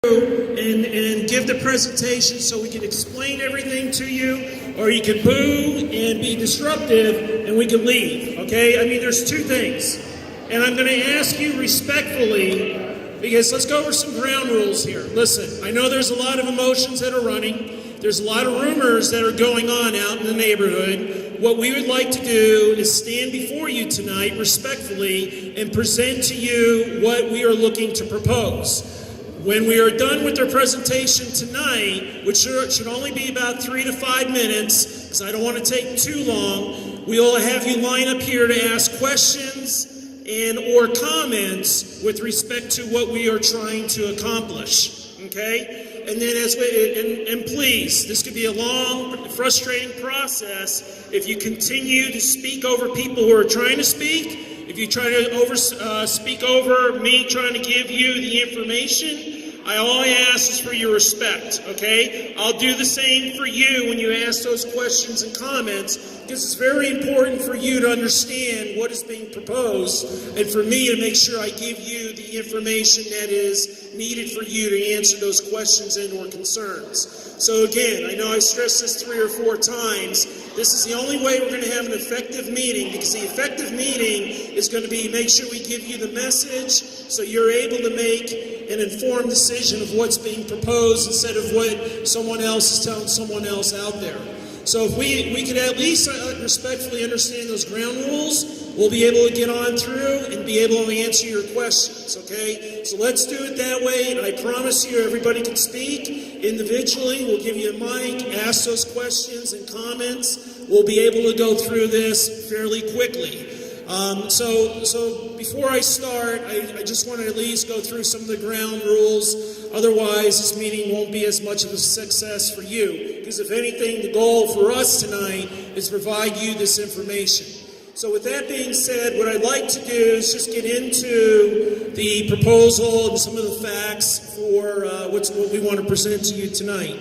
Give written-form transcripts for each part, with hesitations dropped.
and give the presentation so we can explain everything to you, or you can boo and be disruptive and we can leave, okay? I mean, there's two things. And I'm going to ask you respectfully, because let's go over some ground rules here. Listen, I know there's a lot of emotions that are running. There's a lot of rumors that are going on out in the neighborhood. What we would like to do is stand before you tonight respectfully and present to you what we are looking to propose. When we are done with our presentation tonight, which should only be about 3 to 5 minutes, because I don't want to take too long, we will have you line up here to ask questions and or comments with respect to what we are trying to accomplish, okay? And then and please, this could be a long, frustrating process if you continue to speak over people who are trying to speak. If you try to speak over me trying to give you the information, all I ask is for your respect, okay? I'll do the same for you when you ask those questions and comments, because it's very important for you to understand what is being proposed and for me to make sure I give you the information that is needed for you to answer those questions and or concerns. So again, I know I stressed this 3 or 4 times. This is the only way we're going to have an effective meeting, because the effective meeting is going to be make sure we give you the message so you're able to make an informed decision of what's being proposed instead of what someone else is telling someone else out there. So if we could at least respectfully understand those ground rules, we'll be able to get on through and be able to answer your questions, okay? So let's do it that way, and I promise you everybody can speak individually. We'll give you a mic, ask those questions and comments. We'll be able to go through this fairly quickly. So before I start, I just want to at least go through some of the ground rules. Otherwise, this meeting won't be as much of a success for you. Because if anything, the goal for us tonight is to provide you this information. So with that being said, what I'd like to do is just get into the proposal and some of the facts for what we want to present to you tonight.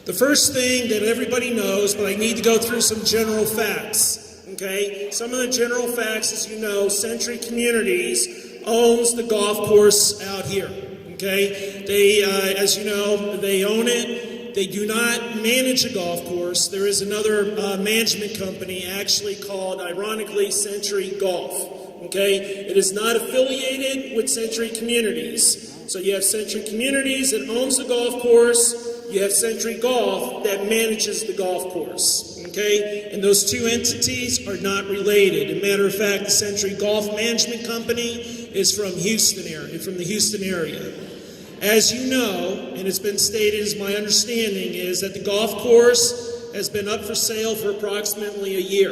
The first thing that everybody knows, but I need to go through some general facts. Okay, some of the general facts, as you know, Century Communities owns the golf course out here. Okay, they, as you know, they own it. They do not manage a golf course. There is another management company actually called, ironically, Century Golf. Okay, it is not affiliated with Century Communities. So you have Century Communities that owns the golf course. You have Century Golf that manages the golf course. Okay, and those two entities are not related. As a matter of fact, the Century Golf Management Company is from the Houston area. As you know, and it's been stated as my understanding, is that the golf course has been up for sale for approximately a year.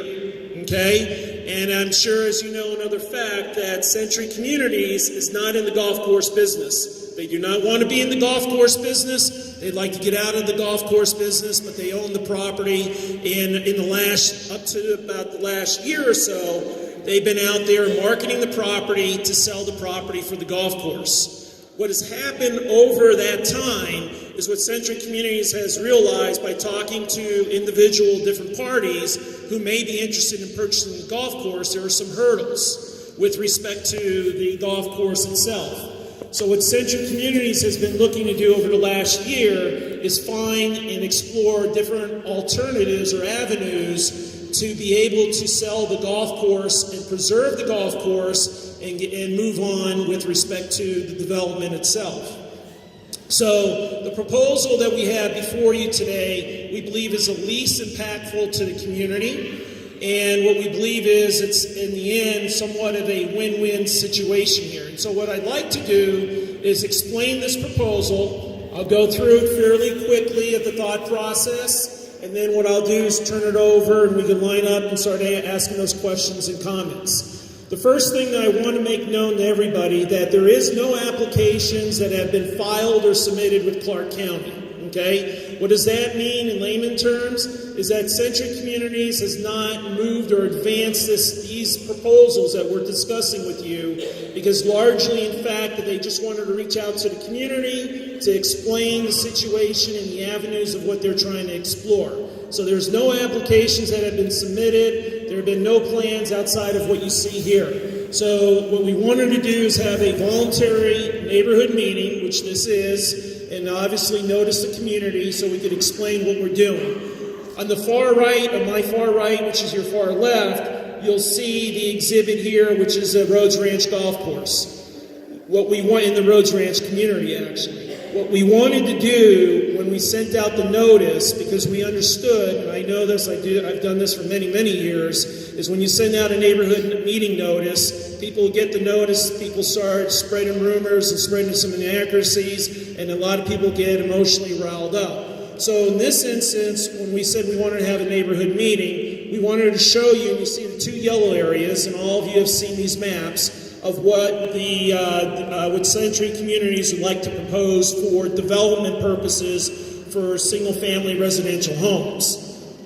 Okay, and I'm sure, as you know, another fact that Century Communities is not in the golf course business. They do not want to be in the golf course business. They'd like to get out of the golf course business, but they own the property. And up to about the last year or so, they've been out there marketing the property to sell the property for the golf course. What has happened over that time is what Century Communities has realized by talking to individual different parties who may be interested in purchasing the golf course. There are some hurdles with respect to the golf course itself. So what Century Communities has been looking to do over the last year is find and explore different alternatives or avenues to be able to sell the golf course and preserve the golf course and move on with respect to the development itself. So the proposal that we have before you today, we believe is the least impactful to the community. And what we believe is it's, in the end, somewhat of a win-win situation here. And so what I'd like to do is explain this proposal. I'll go through it fairly quickly at the thought process. And then what I'll do is turn it over and we can line up and start asking those questions and comments. The first thing that I want to make known to everybody that there is no applications that have been filed or submitted with Clark County. Okay? What does that mean in layman terms? Is that Century Communities has not moved or advanced these proposals that we're discussing with you, because largely, in fact, that they just wanted to reach out to the community to explain the situation and the avenues of what they're trying to explore. So there's no applications that have been submitted. There have been no plans outside of what you see here. So what we wanted to do is have a voluntary neighborhood meeting, which this is, and obviously notice the community so we could explain what we're doing. On the far right, on my far right, which is your far left, you'll see the exhibit here, which is a Rhodes Ranch golf course. What we want in the Rhodes Ranch community, actually. What we wanted to do when we sent out the notice, because we understood, and I know this, I've done this for many, many years, is when you send out a neighborhood meeting notice, people get the notice, people start spreading rumors and spreading some inaccuracies, and a lot of people get emotionally riled up. So in this instance, when we said we wanted to have a neighborhood meeting, we wanted to show you, you see the two yellow areas, and all of you have seen these maps, of what what Century Communities would like to propose for development purposes for single-family residential homes.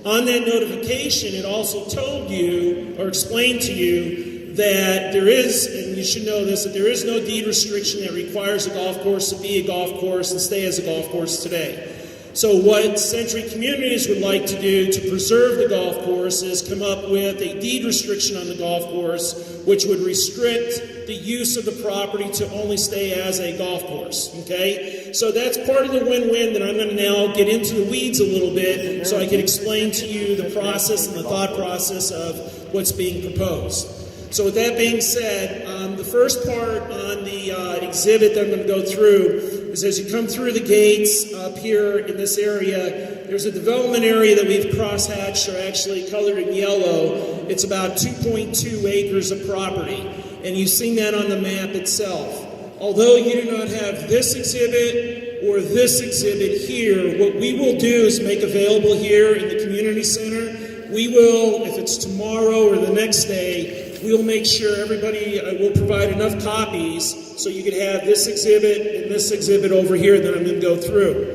On that notification, it also told you, or explained to you, that there is, and you should know this, that there is no deed restriction that requires a golf course to be a golf course and stay as a golf course today. So what Century Communities would like to do to preserve the golf course is come up with a deed restriction on the golf course, which would restrict the use of the property to only stay as a golf course, okay? So that's part of the win-win that I'm going to now get into the weeds a little bit so I can explain to you the process and the thought process of what's being proposed. So with that being said, the first part on the exhibit that I'm going to go through is as you come through the gates up here in this area, there's a development area that we've crosshatched, or actually colored in yellow. It's about 2.2 acres of property, and you've seen that on the map itself. Although you do not have this exhibit or this exhibit here, what we will do is make available here in the community center, we will, if it's tomorrow or the next day, we'll make sure everybody will provide enough copies so you can have this exhibit and this exhibit over here that I'm going to go through.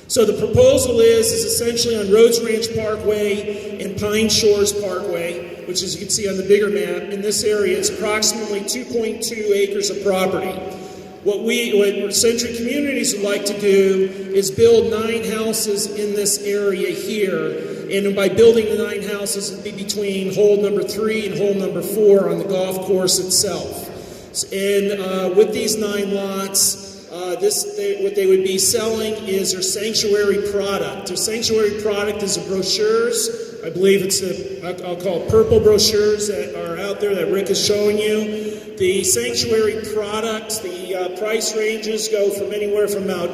So the proposal is essentially on Rhodes Ranch Parkway and Pine Shores Parkway, which as you can see on the bigger map, in this area it's approximately 2.2 acres of property. What Century Communities would like to do is build 9 houses in this area here. And by building the 9 houses, it'd be between hole number 3 and hole number 4 on the golf course itself. And with these 9 lots, what they would be selling is their sanctuary product. Their sanctuary product is the brochures. I believe it's I'll call it purple brochures that are out there that Rick is showing you. The sanctuary products, the price ranges go from anywhere from about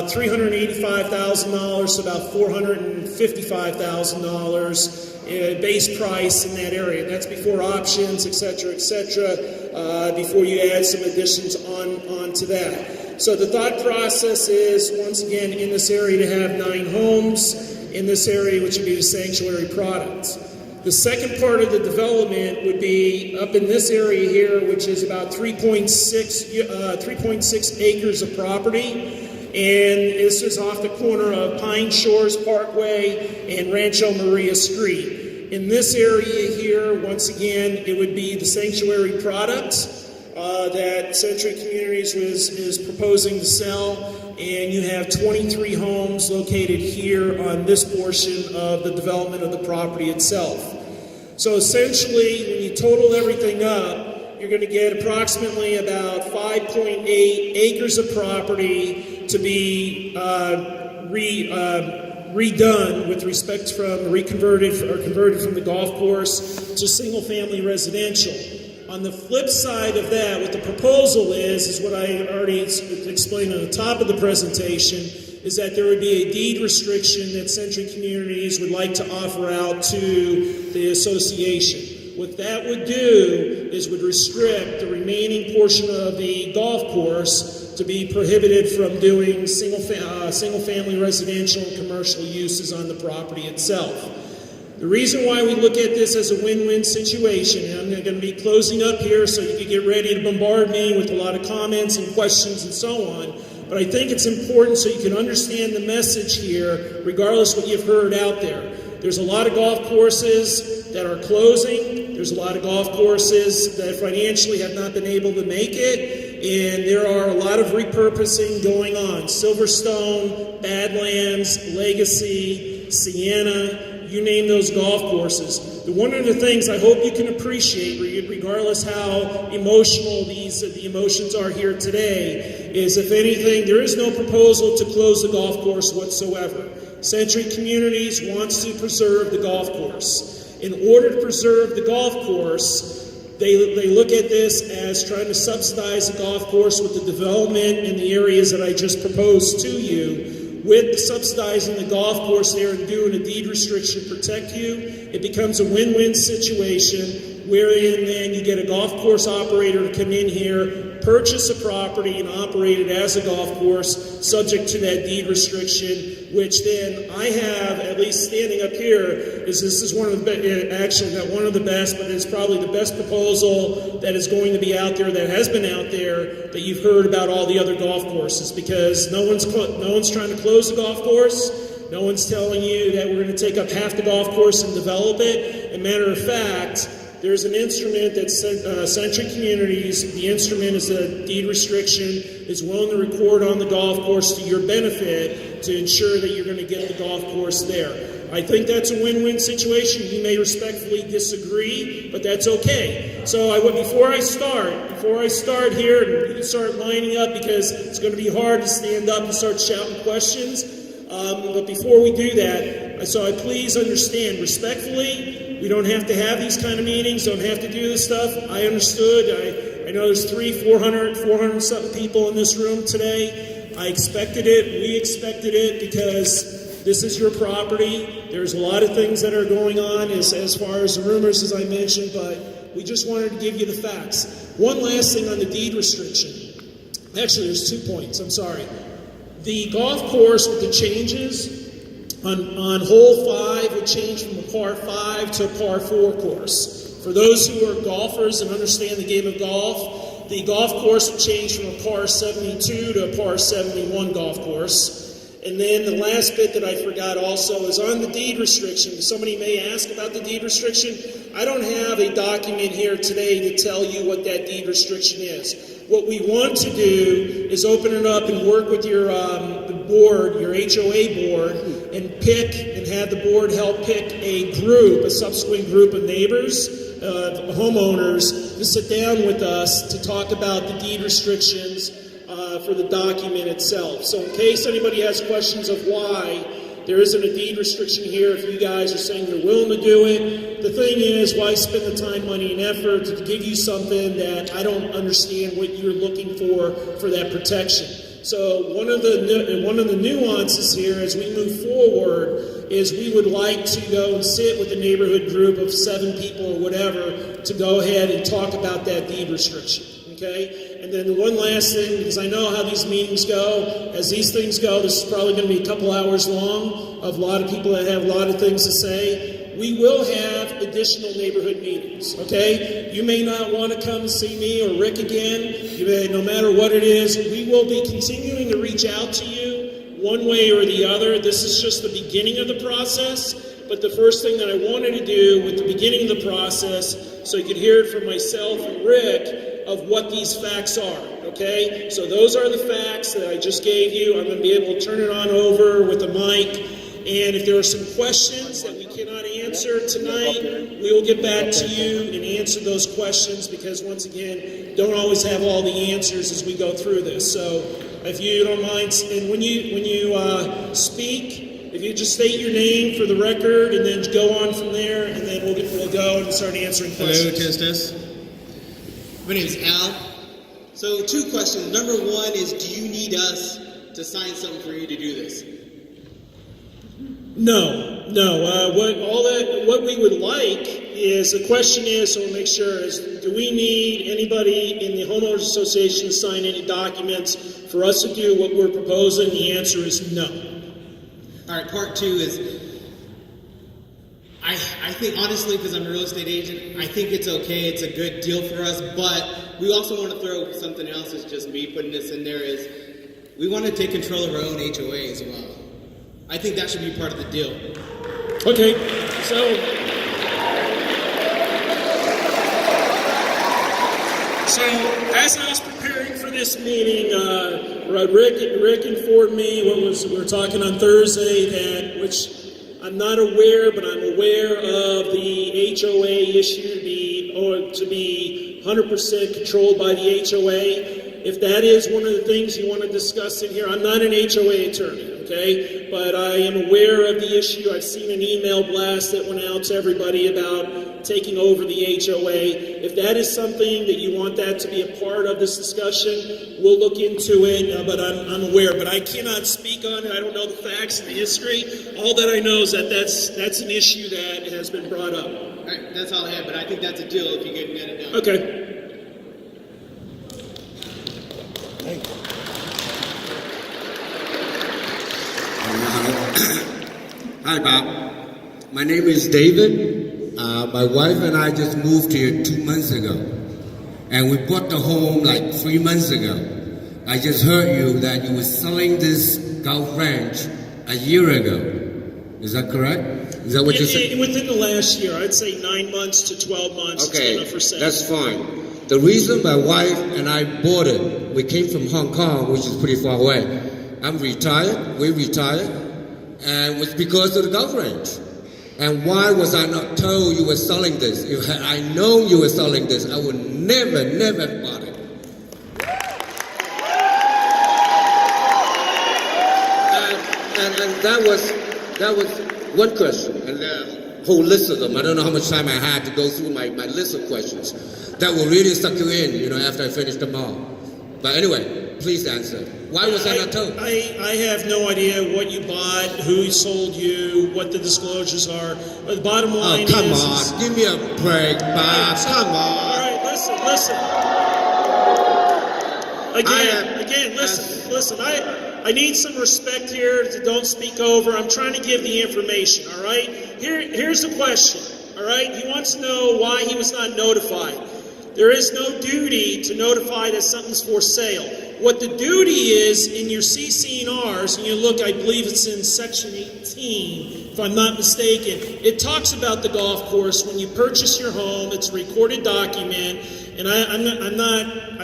$385,000 to about $455,000 base price in that area. That's before options, et cetera, before you add some additions on to that. So the thought process is, once again, in this area to have 9 homes, in this area, which would be the sanctuary products. The second part of the development would be up in this area here, which is about 3.6 acres of property. And this is off the corner of Pine Shores Parkway and Rancho Maria Street. In this area here, once again, it would be the sanctuary products that Century Communities is proposing to sell. And you have 23 homes located here on this portion of the development of the property itself. So essentially, when you total everything up, you're going to get approximately about 5.8 acres of property to be redone with respect from converted from the golf course to single-family residential. On the flip side of that, what the proposal is what I already explained on the top of the presentation, is that there would be a deed restriction that Century Communities would like to offer out to the association. What that would do is would restrict the remaining portion of the golf course to be prohibited from doing single-family residential and commercial uses on the property itself. The reason why we look at this as a win-win situation, and I'm going to be closing up here so you can get ready to bombard me with a lot of comments and questions and so on, but I think it's important so you can understand the message here, regardless of what you've heard out there. There's a lot of golf courses that are closing. There's a lot of golf courses that financially have not been able to make it, and there are a lot of repurposing going on. Silverstone, Badlands, Legacy, Sienna, you name those golf courses. One of the things I hope you can appreciate, regardless how emotional the emotions are here today, is if anything, there is no proposal to close the golf course whatsoever. Century Communities wants to preserve the golf course. In order to preserve the golf course, they look at this as trying to subsidize the golf course with the development in the areas that I just proposed to you. With subsidizing the golf course there and doing a deed restriction to protect you, it becomes a win-win situation wherein then you get a golf course operator to come in here, purchase a property and operate it as a golf course subject to that deed restriction, which then I have, at least standing up here, is this is one of the, actually not one of the best, but it's probably the best proposal that is going to be out there, that has been out there, that you've heard about all the other golf courses, because no one's trying to close the golf course. No one's telling you that we're going to take up half the golf course and develop it. As a matter of fact, there's an instrument that Century Communities, the instrument is a deed restriction, is willing to record on the golf course to your benefit to ensure that you're going to get the golf course there. I think that's a win-win situation. You may respectfully disagree, but that's okay. So before I start here, and you can start lining up because it's going to be hard to stand up and start shouting questions. But before we do that, so I please understand respectfully, we don't have to have these kind of meetings, don't have to do this stuff. I understood. I know there's 400 something people in this room today. I expected it. We expected it because this is your property. There's a lot of things that are going on as far as the rumors, as I mentioned, but we just wanted to give you the facts. One last thing on the deed restriction. Actually, there's 2 points. I'm sorry. The golf course with the changes on hole 5 would change from a par 5 to a par 4 course. For those who are golfers and understand the game of golf, the golf course would change from a par 72 to a par 71 golf course. And then the last bit that I forgot also is on the deed restriction. Somebody may ask about the deed restriction. I don't have a document here today to tell you what that deed restriction is. What we want to do is open it up and work with your board, your HOA board, and pick and have the board help pick a subsequent group of neighbors, homeowners, to sit down with us to talk about the deed restrictions for the document itself. So in case anybody has questions of why there isn't a deed restriction here, if you guys are saying you're willing to do it, the thing is, why spend the time, money, and effort to give you something that I don't understand what you're looking for that protection? So one of the nuances here as we move forward is we would like to go and sit with a neighborhood group of 7 people or whatever to go ahead and talk about that deed restriction. Okay? And then one last thing, because I know how these meetings go. As these things go, this is probably going to be a couple hours long of a lot of people that have a lot of things to say. We will have additional neighborhood meetings, okay? You may not want to come see me or Rick again. No matter what it is, we will be continuing to reach out to you one way or the other. This is just the beginning of the process. But the first thing that I wanted to do with the beginning of the process, so you could hear it from myself and Rick, of what these facts are, okay? So those are the facts that I just gave you. I'm going to be able to turn it on over with the mic. And if there are some questions that we cannot answer tonight, we will get back to you and answer those questions because, once again, don't always have all the answers as we go through this. So if you don't mind, and when you speak, if you just state your name for the record and then go on from there, and then we'll go and start answering questions. Hello, test. My name is Al. So 2 questions. Number 1 is, do you need us to sign something for you to do this? No. What we would like is, the question is, so we'll make sure, is do we need anybody in the homeowners association to sign any documents for us to do what we're proposing? The answer is no. All right, part 2 is, I think, honestly, because I'm a real estate agent, I think it's okay, it's a good deal for us, but we also want to throw something else, it's just me putting this in there, is we want to take control of our own HOA as well. I think that should be part of the deal. Okay, so as I was preparing for this meeting, Rick informed me we were talking on Thursday, that which I'm not aware, but I'm aware of the HOA issue to be 100% controlled by the HOA. If that is one of the things you want to discuss in here, I'm not an HOA attorney, okay? But I am aware of the issue. I've seen an email blast that went out to everybody about taking over the HOA. If that is something that you want that to be a part of this discussion, we'll look into it, but I'm aware. But I cannot speak on it. I don't know the facts and the history. All that I know is that that's an issue that has been brought up. All right, that's all I have, but I think that's a deal if you can get it done. Okay. Hi, Bob. My name is David. My wife and I just moved here 2 months ago. And we bought the home like 3 months ago. I just heard you that you were selling this golf ranch a year ago. Is that correct? Is that what you said? Within the last year, I'd say 9 months to 12 months. Okay, it's been up for sale. that's fine. The reason my wife and I bought it, we came from Hong Kong, which is pretty far away. I'm retired, we retired, and it was because of the golf range. And why was I not told you were selling this? If I known you were selling this, I would never have bought it. And that was one question, and a whole list of them. I don't know how much time I had to go through my list of questions that will really suck you in, after I finish them all. But anyway, please answer. Why was I not told? I have no idea what you bought, who sold you, what the disclosures are. But the bottom line come on. Give me a break, Bob. Come on. All right, listen. Again, listen. I need some respect here. Don't speak over. I'm trying to give the information, all right? Here's the question, all right? He wants to know why he was not notified. There is no duty to notify that something's for sale. What the duty is in your CC&Rs, and you look, I believe it's in section 18, if I'm not mistaken, it talks about the golf course. When you purchase your home, it's a recorded document, and I'm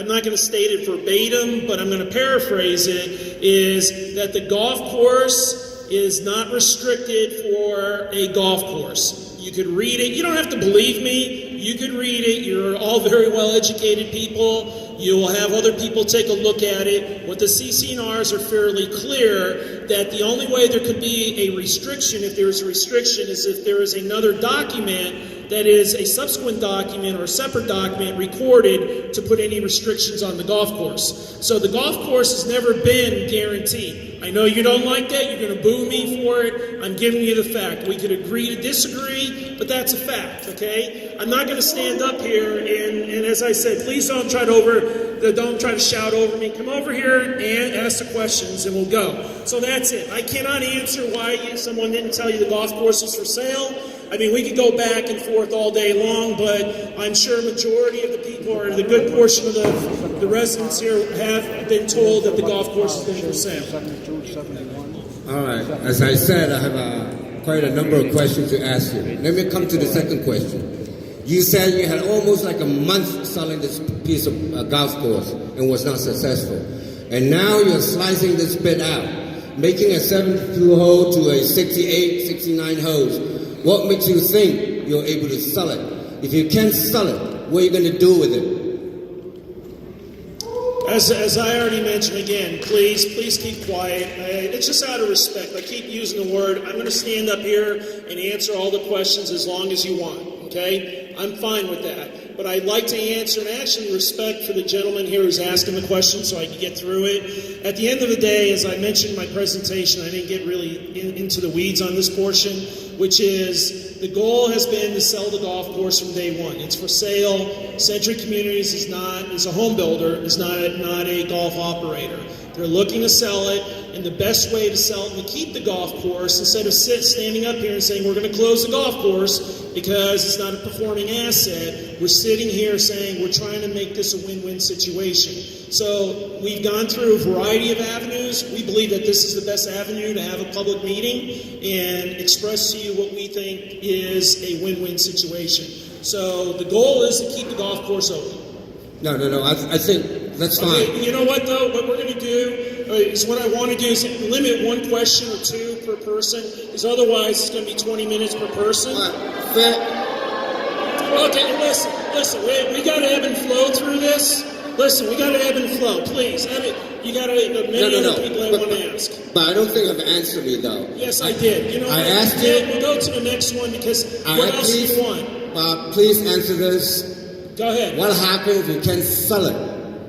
not going to state it verbatim, but I'm going to paraphrase it, is that the golf course is not restricted for a golf course. You could read it. You don't have to believe me. You could read it. You're all very well-educated people. You will have other people take a look at it. What the CC&Rs are fairly clear that the only way there could be a restriction, if there is a restriction, is if there is another document that is a subsequent document or a separate document recorded to put any restrictions on the golf course. So the golf course has never been guaranteed. I know you don't like that. You're going to boo me for it. I'm giving you the fact. We could agree to disagree, but that's a fact, okay? I'm not going to stand up here and as I said, please don't try to shout over me. Come over here and ask the questions and we'll go. So that's it. I cannot answer why someone didn't tell you the golf course is for sale. I mean, we could go back and forth all day long, but I'm sure a majority of the people, or the good portion of the residents here, have been told that the golf course has been for sale. All right. As I said, I have quite a number of questions to ask you. Let me come to the second question. You said you had almost like a month selling this piece of golf course and was not successful. And now you're slicing this bit out, making a 72 hole to a 68, 69 holes. What makes you think you're able to sell it? If you can't sell it, what are you going to do with it? As I already mentioned, again, please keep quiet. It's just out of respect. I keep using the word. I'm going to stand up here and answer all the questions as long as you want, okay? I'm fine with that. But I'd like to answer, and actually respect for the gentleman here who's asking the question so I can get through it. At the end of the day, as I mentioned in my presentation, I didn't get really into the weeds on this portion, which is the goal has been to sell the golf course from day one. It's for sale. Century Communities is a home builder, is not a golf operator. They're looking to sell it, and the best way to sell it and to keep the golf course, instead of standing up here and saying we're going to close the golf course because it's not a performing asset, we're sitting here saying we're trying to make this a win-win situation. So we've gone through a variety of avenues. We believe that this is the best avenue to have a public meeting and express to you what we think is a win-win situation. So the goal is to keep the golf course open. No. I think that's fine. Okay, you know what, though? What we're going to do is what I want to do is limit one question or two per person. person, because otherwise it's going to be 20 minutes per person. Okay, listen, we got to ebb and flow through this. Listen, we got to ebb and flow, please. You got to, many other people I want to ask. But I don't think you've answered me, though. Yes, I did. You know, I asked you. We'll go to the next one, because what else do you want? Please answer this. Go ahead. What happens if you can't sell it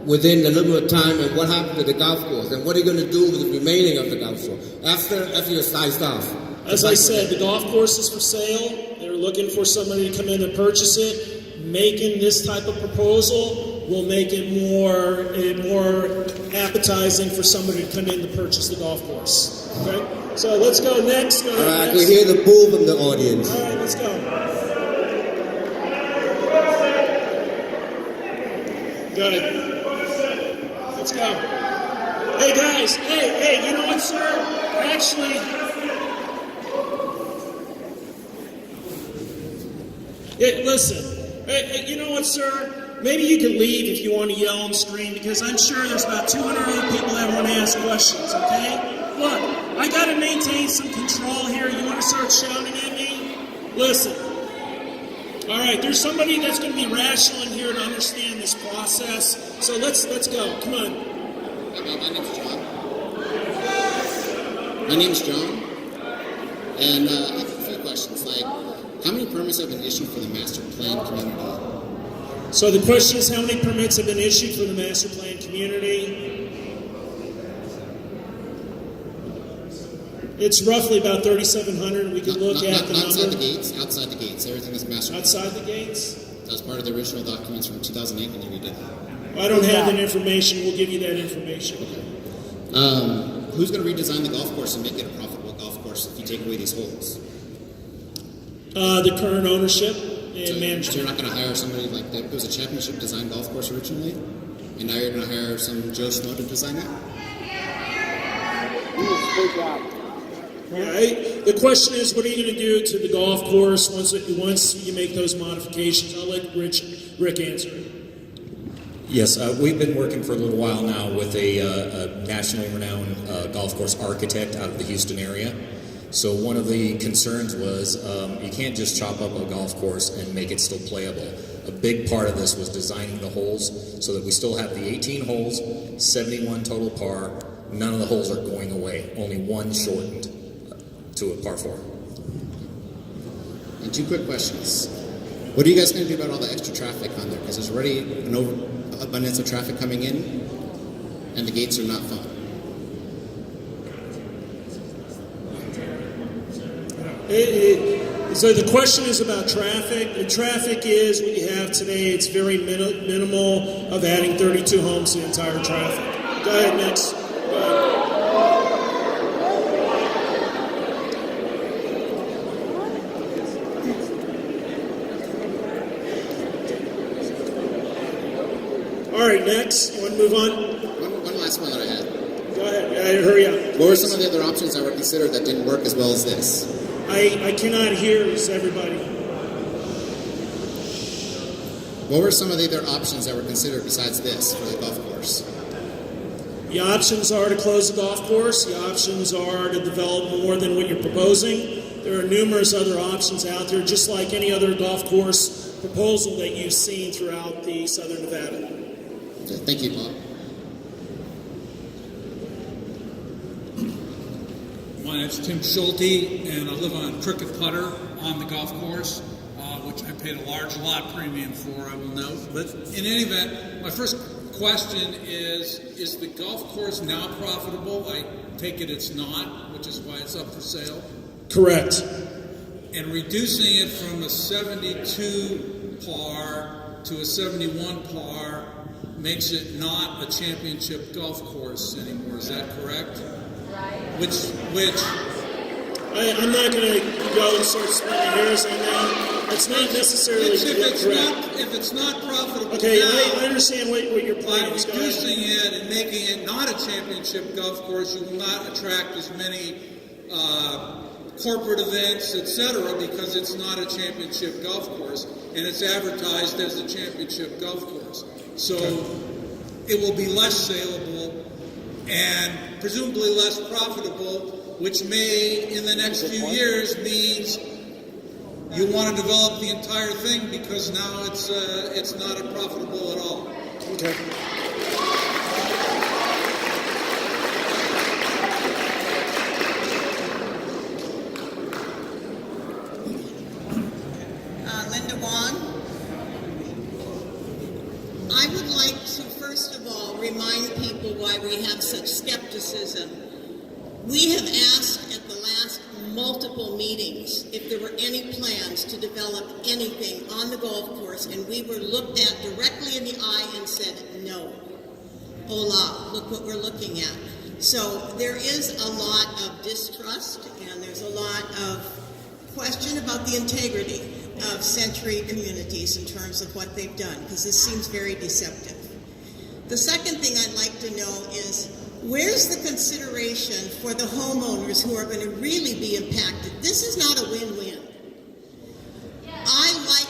within the limited time, and what happens to the golf course? And what are you going to do with the remaining of the golf course after you're sized off? As I said, the golf course is for sale. They're looking for somebody to come in and purchase it. Making this type of proposal will make it more appetizing for somebody to come in to purchase the golf course. Okay? So let's go next. All right, we hear the boo from the audience. All right, let's go. Got it. Let's go. Hey guys, hey, you know what, sir? Actually, listen. Hey, you know what, sir? Maybe you can leave if you want to yell and scream, because I'm sure there's about 200 other people that want to ask questions, okay? Look, I got to maintain some control here. You want to start shouting at me? Listen. All right, there's somebody that's going to be rational in here to understand this process. So let's go. Come on. My name's John. And I have a few questions. Like, how many permits have been issued for the master plan community? So the question is, how many permits have been issued for the master plan community? It's roughly about 3,700. We could look at the number. Outside the gates. Outside the gates. Everything is master plan. Outside the gates? That was part of the original documents from 2008 when you redid that. I don't have that information. We'll give you that information. Okay. Who's going to redesign the golf course and make it a profitable golf course if you take away these holes? The current ownership and So management. you're not going to hire somebody like that? It was a championship design golf course originally, and now you're going to hire some Joe Schmo to design it? Right. The question is, what are you going to do to the golf course once you make those modifications? I'll let Rick answer it. Yes, we've been working for a little while now with a nationally renowned golf course architect out of the Houston area. So one of the concerns was you can't just chop up a golf course and make it still playable. A big part of this was designing the holes so that we still have the 18 holes, 71 total par. None of the holes are going away. Only one shortened to a par 4. And two quick questions. What are you guys going to do about all the extra traffic on there? Because there's already an abundance of traffic coming in, and the gates are not fun. So the question is about traffic. The traffic is what you have today. It's very minimal of adding 32 homes to the entire traffic. Go ahead, next. Go ahead. All right, next. You want to move on? One last one that I had. Go ahead. Hurry up. What were some of the other options that were considered that didn't work as well as this? I cannot hear everybody. What were some of the other options that were considered besides this for the golf course? The options are to close the golf course. The options are to develop more than what you're proposing. There are numerous other options out there, just like any other golf course proposal that you've seen throughout the southern Nevada. Okay, thank you, Bob. My name's Tim Schulte, and I live on Crooked Putter on the golf course, which I paid a large lot premium for, I will note. But in any event, my first question is the golf course now profitable? I take it it's not, which is why it's up for sale. Correct. And reducing it from a 72 par to a 71 par makes it not a championship golf course anymore. Is that correct? Which I'm not going to go and start splitting hairs on that. It's not necessarily correct. If it's not profitable okay, now, I understand what your plan by is. reducing it and making it not a championship golf course, you will not attract as many corporate events, etc., because it's not a championship golf course, and it's advertised as a championship golf course. So it will be less saleable and presumably less profitable which may, in the next few years, means you want to develop the entire thing because now it's not profitable at all. Okay. Linda Wan. I would like to first of all remind people why we have such skepticism. We have asked at the last multiple meetings if there were any plans to develop anything on the golf course, and we were looked at directly in the eye and said no. Hola, look what we're looking at. So there is a lot of distrust and there's a lot of question about the integrity of Century Communities in terms of what they've done, because this seems very deceptive. The second thing I'd like to know is, where's the consideration for the homeowners who are going to really be impacted? This is not a win-win. I like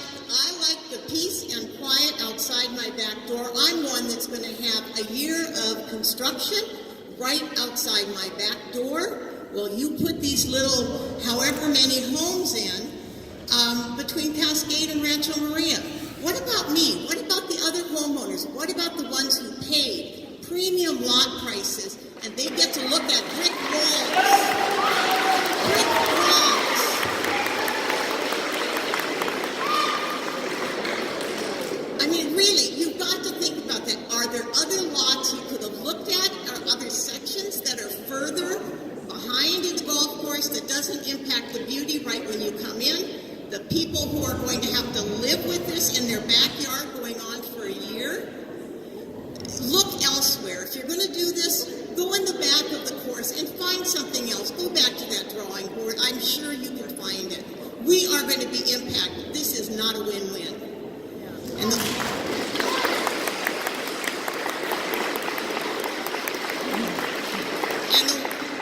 the peace and quiet outside my back door. I'm one that's going to have a year of construction right outside my back door. Well, you put these little however many homes in between Cascade and Rancho Maria. What about me? What about the other homeowners? What about the ones who paid premium lot prices and they get to look at brick walls? Brick walls. I mean, really, you've got to think about that. Are there other lots you could have looked at? Are other sections that are further behind in the golf course that doesn't impact the beauty right when you come in? The people who are going to have to live with this in their backyard going on for a year? Look elsewhere. If you're going to do this, go in the back of the course and find something else. Go back to that drawing board. I'm sure you can find it. We are going to be impacted. This is not a win-win. And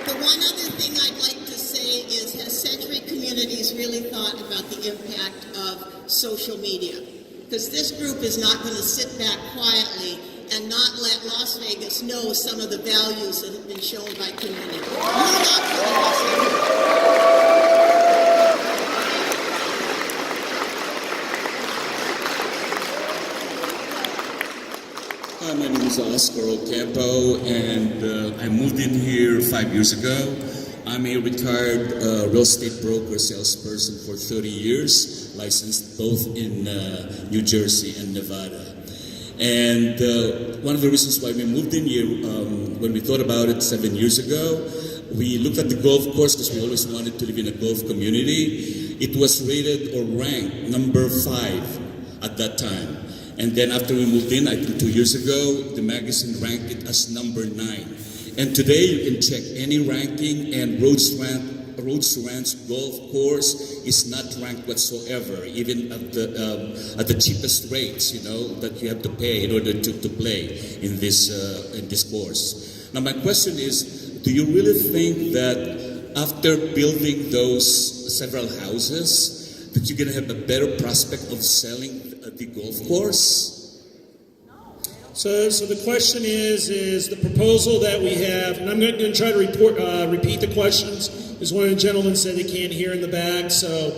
the one other thing I'd like to say is, has Century Communities really thought about the impact of social media? Because this group is not going to sit back quietly and not let Las Vegas know some of the values that have been shown by community. You're not putting us in. Hi, my name is Oscar Ocampo, and I moved in here 5 years ago. I'm a retired real estate broker, salesperson for 30 years, licensed both in New Jersey and Nevada. And one of the reasons why we moved in here, when we thought about it 7 years ago, we looked at the golf course because we always wanted to live in a golf community. It was rated or ranked number 5 at that time. And then after we moved in, I think 2 years ago, the magazine ranked it as number 9. And today you can check any ranking, and Rhodes Ranch golf course is not ranked whatsoever, even at the cheapest rates, that you have to pay in order to play in this course. Now my question is, do you really think that after building those several houses, that you're going to have a better prospect of selling the golf course? So the question is the proposal that we have, and I'm going to try to repeat the questions, because one of the gentlemen said they can't hear in the back. So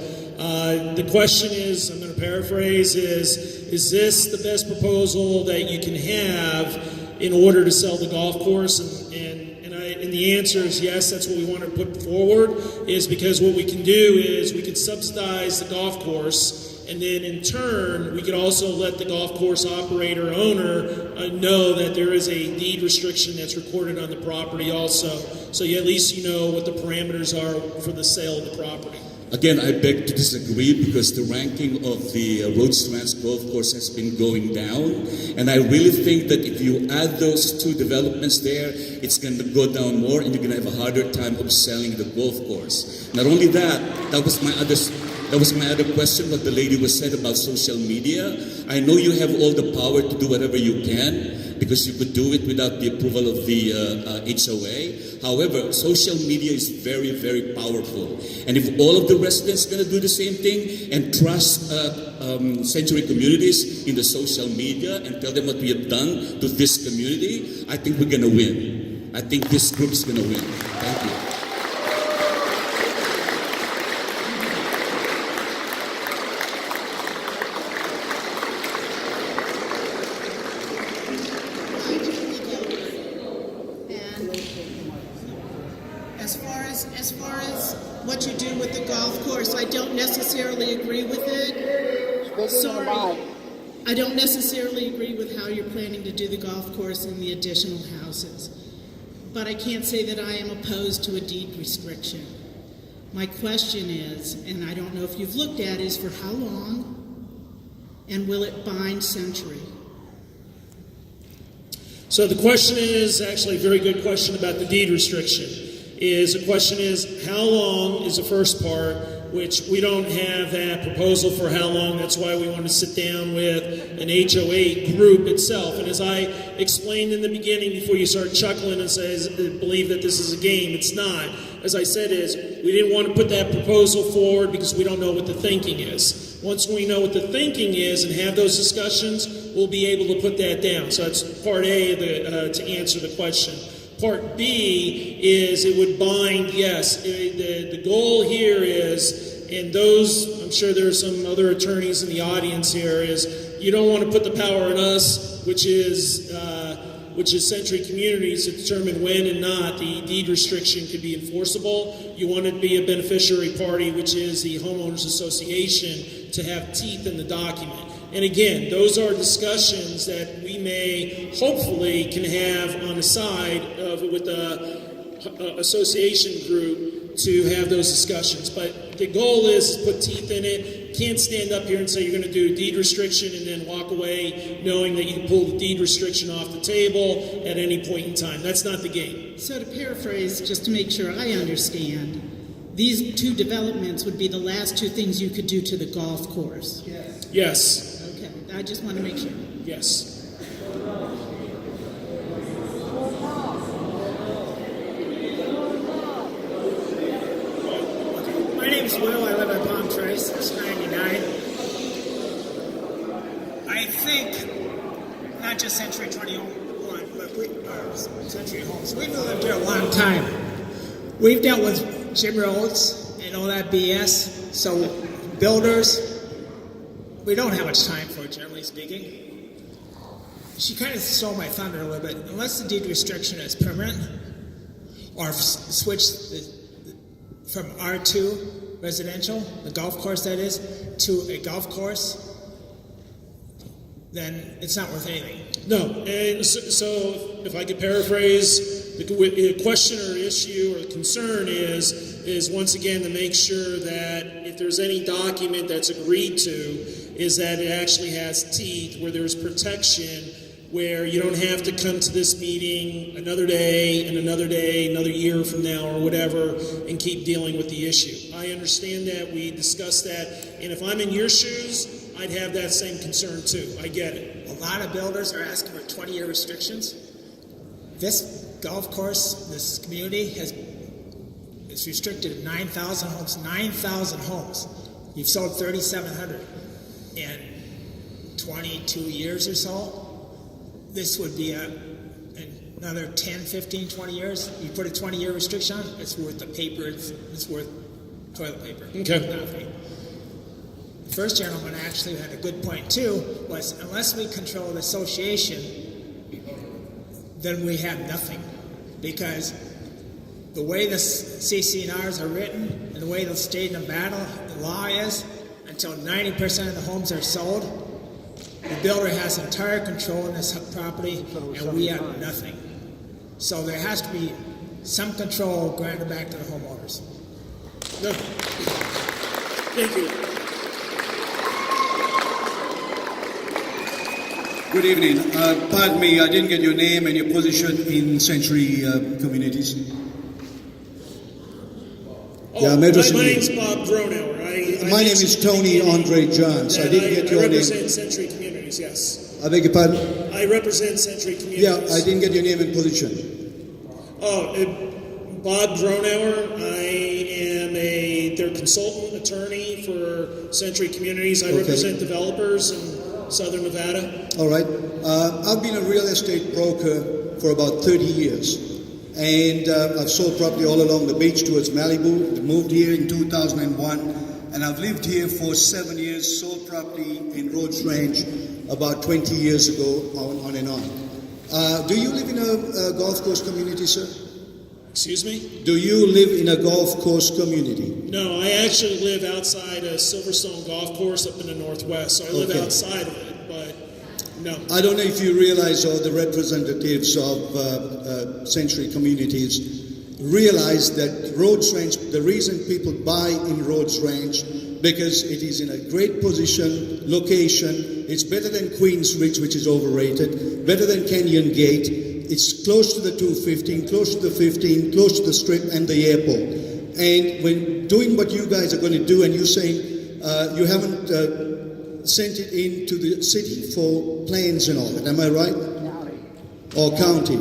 the question is, I'm going to paraphrase, is this the best proposal that you can have in order to sell the golf course? And the answer is yes, that's what we want to put forward, is because what we can do is we can subsidize the golf course, and then in turn, we could also let the golf course operator owner know that there is a deed restriction that's recorded on the property also. So at least you know what the parameters are for the sale of the property. Again, I beg to disagree, because the ranking of the Rhodes Ranch golf course has been going down. And I really think that if you add those two developments there, it's going to go down more and you're going to have a harder time of selling the golf course. Not only that, that was my other question, what the lady was said about social media. I know you have all the power to do whatever you can, because you could do it without the approval of the HOA. However, social media is very, very powerful. And if all of the residents are going to do the same thing and trust Century Communities in the social media and tell them what we have done to this community, I think we're going to win. I think this group is going to win. Thank you. As far as what you do with the golf course, I don't necessarily agree with it. Sorry. I don't necessarily agree with how you're planning to do the golf course and the additional houses. But I can't say that I am opposed to a deed restriction. My question is, and I don't know if you've looked at, is for how long? And will it bind Century? So the question is actually a very good question about the deed restriction. The question is how long is the first part, which we don't have that proposal for how long. That's why we want to sit down with an HOA group itself. And as I explained in the beginning, before you start chuckling and believe that this is a game, it's not. As I said, we didn't want to put that proposal forward because we don't know what the thinking is. Once we know what the thinking is and have those discussions, we'll be able to put that down. So that's part A to answer the question. Part B is it would bind, yes. The goal here is, and those, I'm sure there are some other attorneys in the audience here, is you don't want to put the power on us, which is Century Communities, to determine when and not the deed restriction could be enforceable. You want it to be a beneficiary party, which is the homeowners association, to have teeth in the document. And again, those are discussions that we may hopefully can have on the side with the association group to have those discussions. But the goal is to put teeth in it. You can't stand up here and say you're going to do a deed restriction and then walk away knowing that you can pull the deed restriction off the table at any point in time. That's not the game. So to paraphrase, just to make sure I understand, these two developments would be the last two things you could do to the golf course? Yes. Okay, I just want to make sure. Yes. My name's Will. I live in Palm Trace. It's 99. I think not just Century 21, but Century Homes. We've lived here a long time. We've dealt with Jim Rhodes and all that BS. So builders, we don't have much time for it, generally speaking. She kind of stole my thunder a little bit. Unless the deed restriction is permanent, or switch from R2 residential, the golf course that is, to a golf course, then it's not worth anything. No, and so if I could paraphrase, the question or issue or concern is once again to make sure that if there's any document that's agreed to, is that it actually has teeth, where there's protection, where you don't have to come to this meeting another day, another year from now or whatever, and keep dealing with the issue. I understand that, we discussed that, and if I'm in your shoes, I'd have that same concern too. I get it. A lot of builders are asking for 20-year restrictions. This golf course, this community it's restricted to 9,000 homes. 9,000 homes. You've sold 3,700 in 22 years or so. This would be another 10, 15, 20 years. You put a 20-year restriction on it, it's worth the paper. It's worth toilet paper. Okay. Nothing. The first gentleman actually had a good point too, was unless we control the association, then we have nothing. Because the way the CC&Rs are written and the way the state of Nevada law is, until 90% of the homes are sold, the builder has entire control in this property and we have nothing. So there has to be some control granted back to the homeowners. No. Thank you. Good evening. Pardon me, I didn't get your name and your position in Century Communities. My name's Bob Dronauer. My name is Tony Andre Johns. I didn't get your name. I represent Century Communities, yes. I beg your pardon? I represent Century Communities. Yeah, I didn't get your name and position. Bob Dronauer. I am their consultant attorney for Century Communities. I represent developers in Southern Nevada. All right. I've been a real estate broker for about 30 years. And I've sold property all along the beach towards Malibu. Moved here in 2001. And I've lived here for 7 years, sold property in Rhodes Ranch about 20 years ago, on and on. Do you live in a golf course community, sir? Excuse me? Do you live in a golf course community? No, I actually live outside a Silverstone golf course up in the Northwest, so I live Okay. outside of it, but no. I don't know if you realize, or the representatives of Century Communities realize that Rhodes Ranch, the reason people buy in Rhodes Ranch, because it is in a great position, location, it's better than Queensridge, which is overrated, better than Canyon Gate, it's close to the 215, close to the 15, close to the Strip and the airport. And when doing what you guys are going to do, and you're saying you haven't sent it in to the city for plans and all that, am I right? Or county?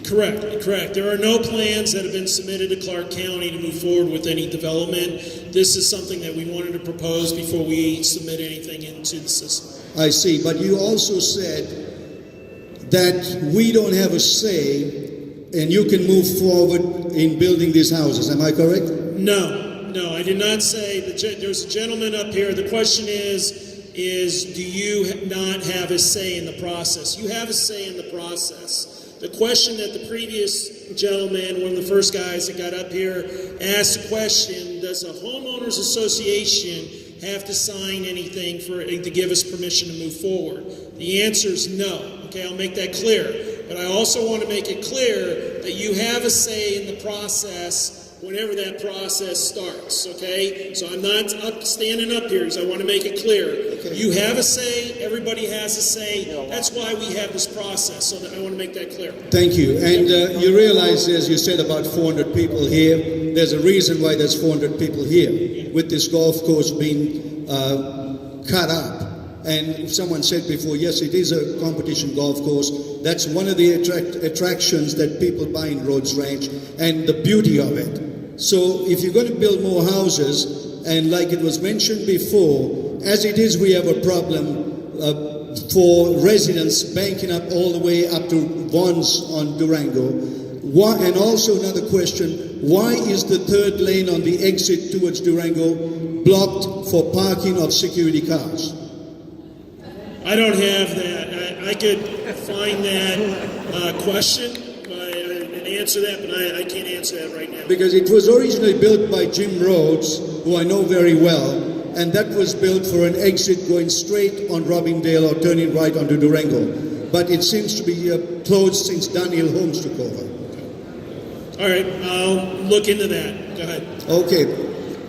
Correct. There are no plans that have been submitted to Clark County to move forward with any development. This is something that we wanted to propose before we submit anything into the system. I see, but you also said that we don't have a say and you can move forward in building these houses. Am I correct? No, I did not say that. There's a gentleman up here. The question is do you not have a say in the process? You have a say in the process. The question that the previous gentleman, one of the first guys that got up here, asked the question, does a homeowners association have to sign anything to give us permission to move forward? The answer is no. Okay, I'll make that clear. But I also want to make it clear that you have a say in the process whenever that process starts, okay? So I'm not standing up here because I want to make it clear. Okay. You have a say, everybody has a say. That's why we have this process, so that I want to make that clear. Thank you. And you realize, as you said, about 400 people here, there's a reason why there's 400 people here, with this golf course being cut up. And someone said before, yes, it is a competition golf course. That's one of the attractions that people buy in Rhodes Ranch, and the beauty of it. So if you're going to build more houses, and like it was mentioned before, as it is, we have a problem for residents banking up all the way up to Vaughn's on Durango. And also another question, why is the third lane on the exit towards Durango blocked for parking of security cars? I don't have that. I could find that question and answer that, but I can't answer that right now. Because it was originally built by Jim Rhodes, who I know very well, and that was built for an exit going straight on Robindale or turning right onto Durango. But it seems to be closed since Daniel Holmes took over. All right, I'll look into that. Go ahead. Okay,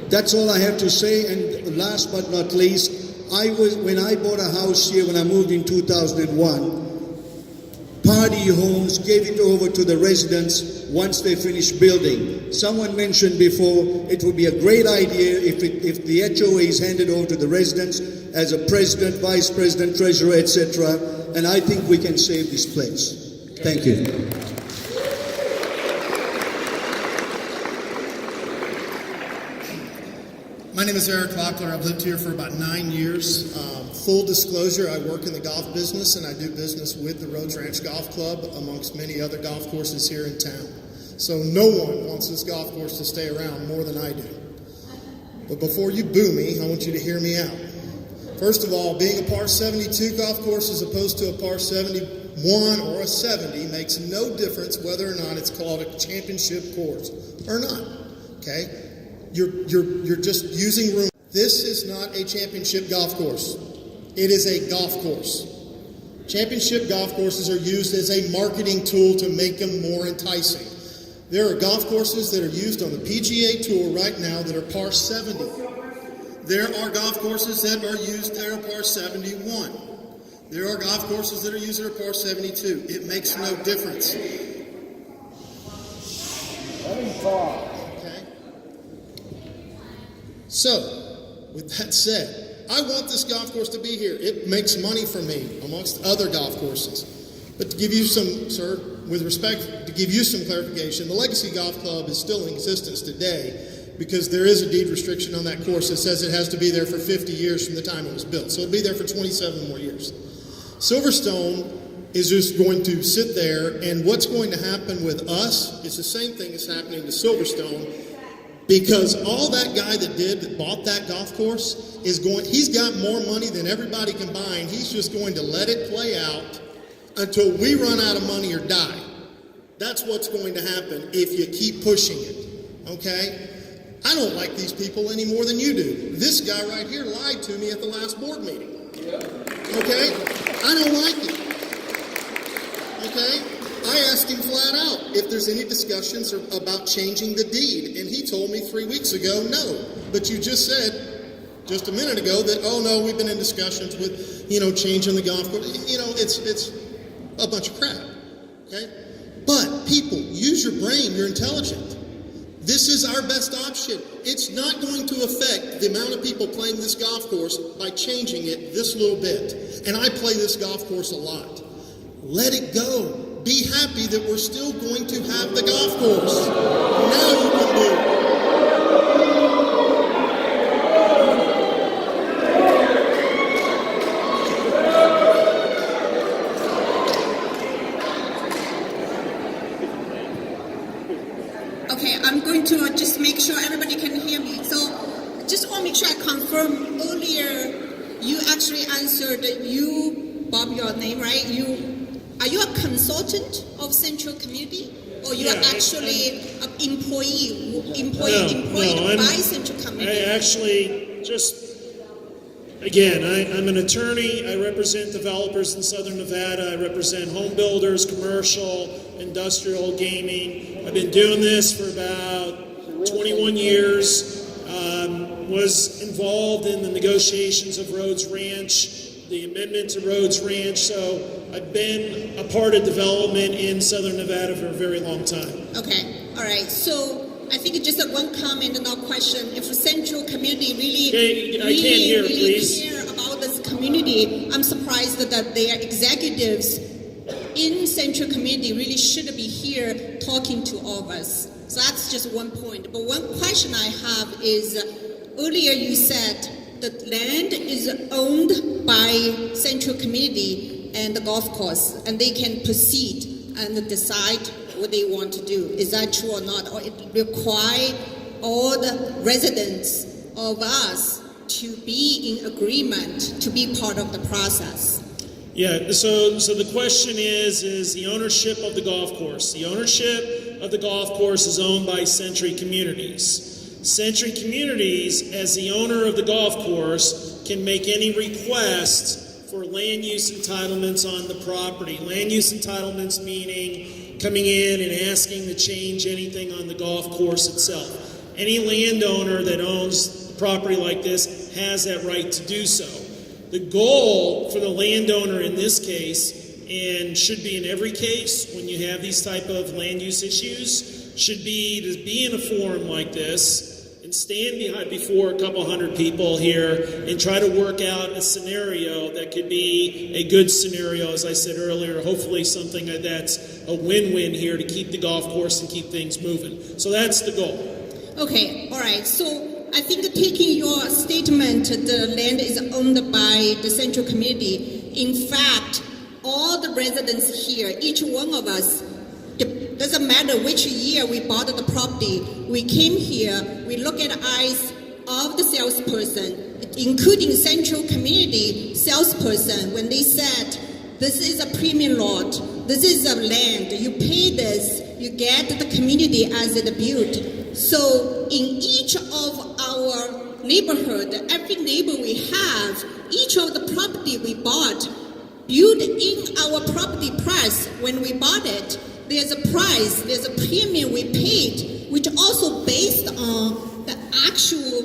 that's all I have to say. And last but not least, when I bought a house here, when I moved in 2001, Party Homes gave it over to the residents once they finished building. Someone mentioned before, it would be a great idea if the HOA is handed over to the residents as a president, vice president, treasurer, etc. And I think we can save this place. Thank you. My name is Eric Lockler. I've lived here for about 9 years. Full disclosure, I work in the golf business and I do business with the Rhodes Ranch Golf Club amongst many other golf courses here in town. So no one wants this golf course to stay around more than I do. But before you boo me, I want you to hear me out. First of all, being a par 72 golf course as opposed to a par 71 or a 70 makes no difference whether or not it's called a championship course or not. Okay? You're just using room. This is not a championship golf course. It is a golf course. Championship golf courses are used as a marketing tool to make them more enticing. There are golf courses that are used on the PGA Tour right now that are par 70. There are golf courses that are used that are par 71. There are golf courses that are used that are par 72. It makes no difference. Okay? So, with that said, I want this golf course to be here. It makes money for me amongst other golf courses. But to give you some, sir, with respect, to give you some clarification, the Legacy Golf Club is still in existence today because there is a deed restriction on that course that says it has to be there for 50 years from the time it was built. So it'll be there for 27 more years. Silverstone is just going to sit there, and what's going to happen with us is the same thing that's happening to Silverstone. Because all that guy that bought that golf course he's got more money than everybody combined. He's just going to let it play out until we run out of money or die. That's what's going to happen if you keep pushing it, okay? I don't like these people any more than you do. This guy right here lied to me at the last board meeting, okay? I don't like it, okay? I asked him flat out if there's any discussions about changing the deed, and he told me 3 weeks ago, no. But you just said just a minute ago that, oh no, we've been in discussions with, changing the golf course. It's a bunch of crap, okay? But people, use your brain, you're intelligent. This is our best option. It's not going to affect the amount of people playing this golf course by changing it this little bit. And I play this golf course a lot. Let it go. Be happy that we're still going to have the golf course. Now you can do it. Okay, I'm going to just make sure everybody can hear me. So just want to make sure I confirm earlier you actually answered Bob, your name, right? Are you a consultant of Central Community? Or you are actually an employed by Central Community? I actually I'm an attorney. I represent developers in Southern Nevada. I represent home builders, commercial, industrial, gaming. I've been doing this for about 21 years. Was involved in the negotiations of Rhodes Ranch, the amendment to Rhodes Ranch. So I've been a part of development in Southern Nevada for a very long time. Okay, all right. So I think just one comment and no question. If Central Community really care about this community, I'm surprised that their executives in Central Community really should be here talking to all of us. So that's just one point. But one question I have is, earlier you said that land is owned by Central Community and the golf course, and they can proceed and decide what they want to do. Is that true or not? Or it require all the residents of us to be in agreement, to be part of the process? Yeah, so the question is the ownership of the golf course. The ownership of the golf course is owned by Century Communities. Century Communities, as the owner of the golf course, can make any request for land use entitlements on the property. Land use entitlements meaning coming in and asking to change anything on the golf course itself. Any landowner that owns a property like this has that right to do so. The goal for the landowner in this case, and should be in every case when you have these type of land use issues, should be to be in a forum like this and stand before a couple hundred people here and try to work out a scenario that could be a good scenario, as I said earlier, hopefully something that's a win-win here to keep the golf course and keep things moving. So that's the goal. Okay, all right. So I think taking your statement, the land is owned by the Central Community. In fact, all the residents here, each one of us, doesn't matter which year we bought the property, we came here, we look at the eyes of the salesperson, including Central Community salesperson, when they said, this is a premium lot, this is a land, you pay this, you get the community as it built. So in each of our neighborhood, every neighbor we have, each of the property we bought, built in our property price when we bought it, there's a price, there's a premium we paid, which also based on the actual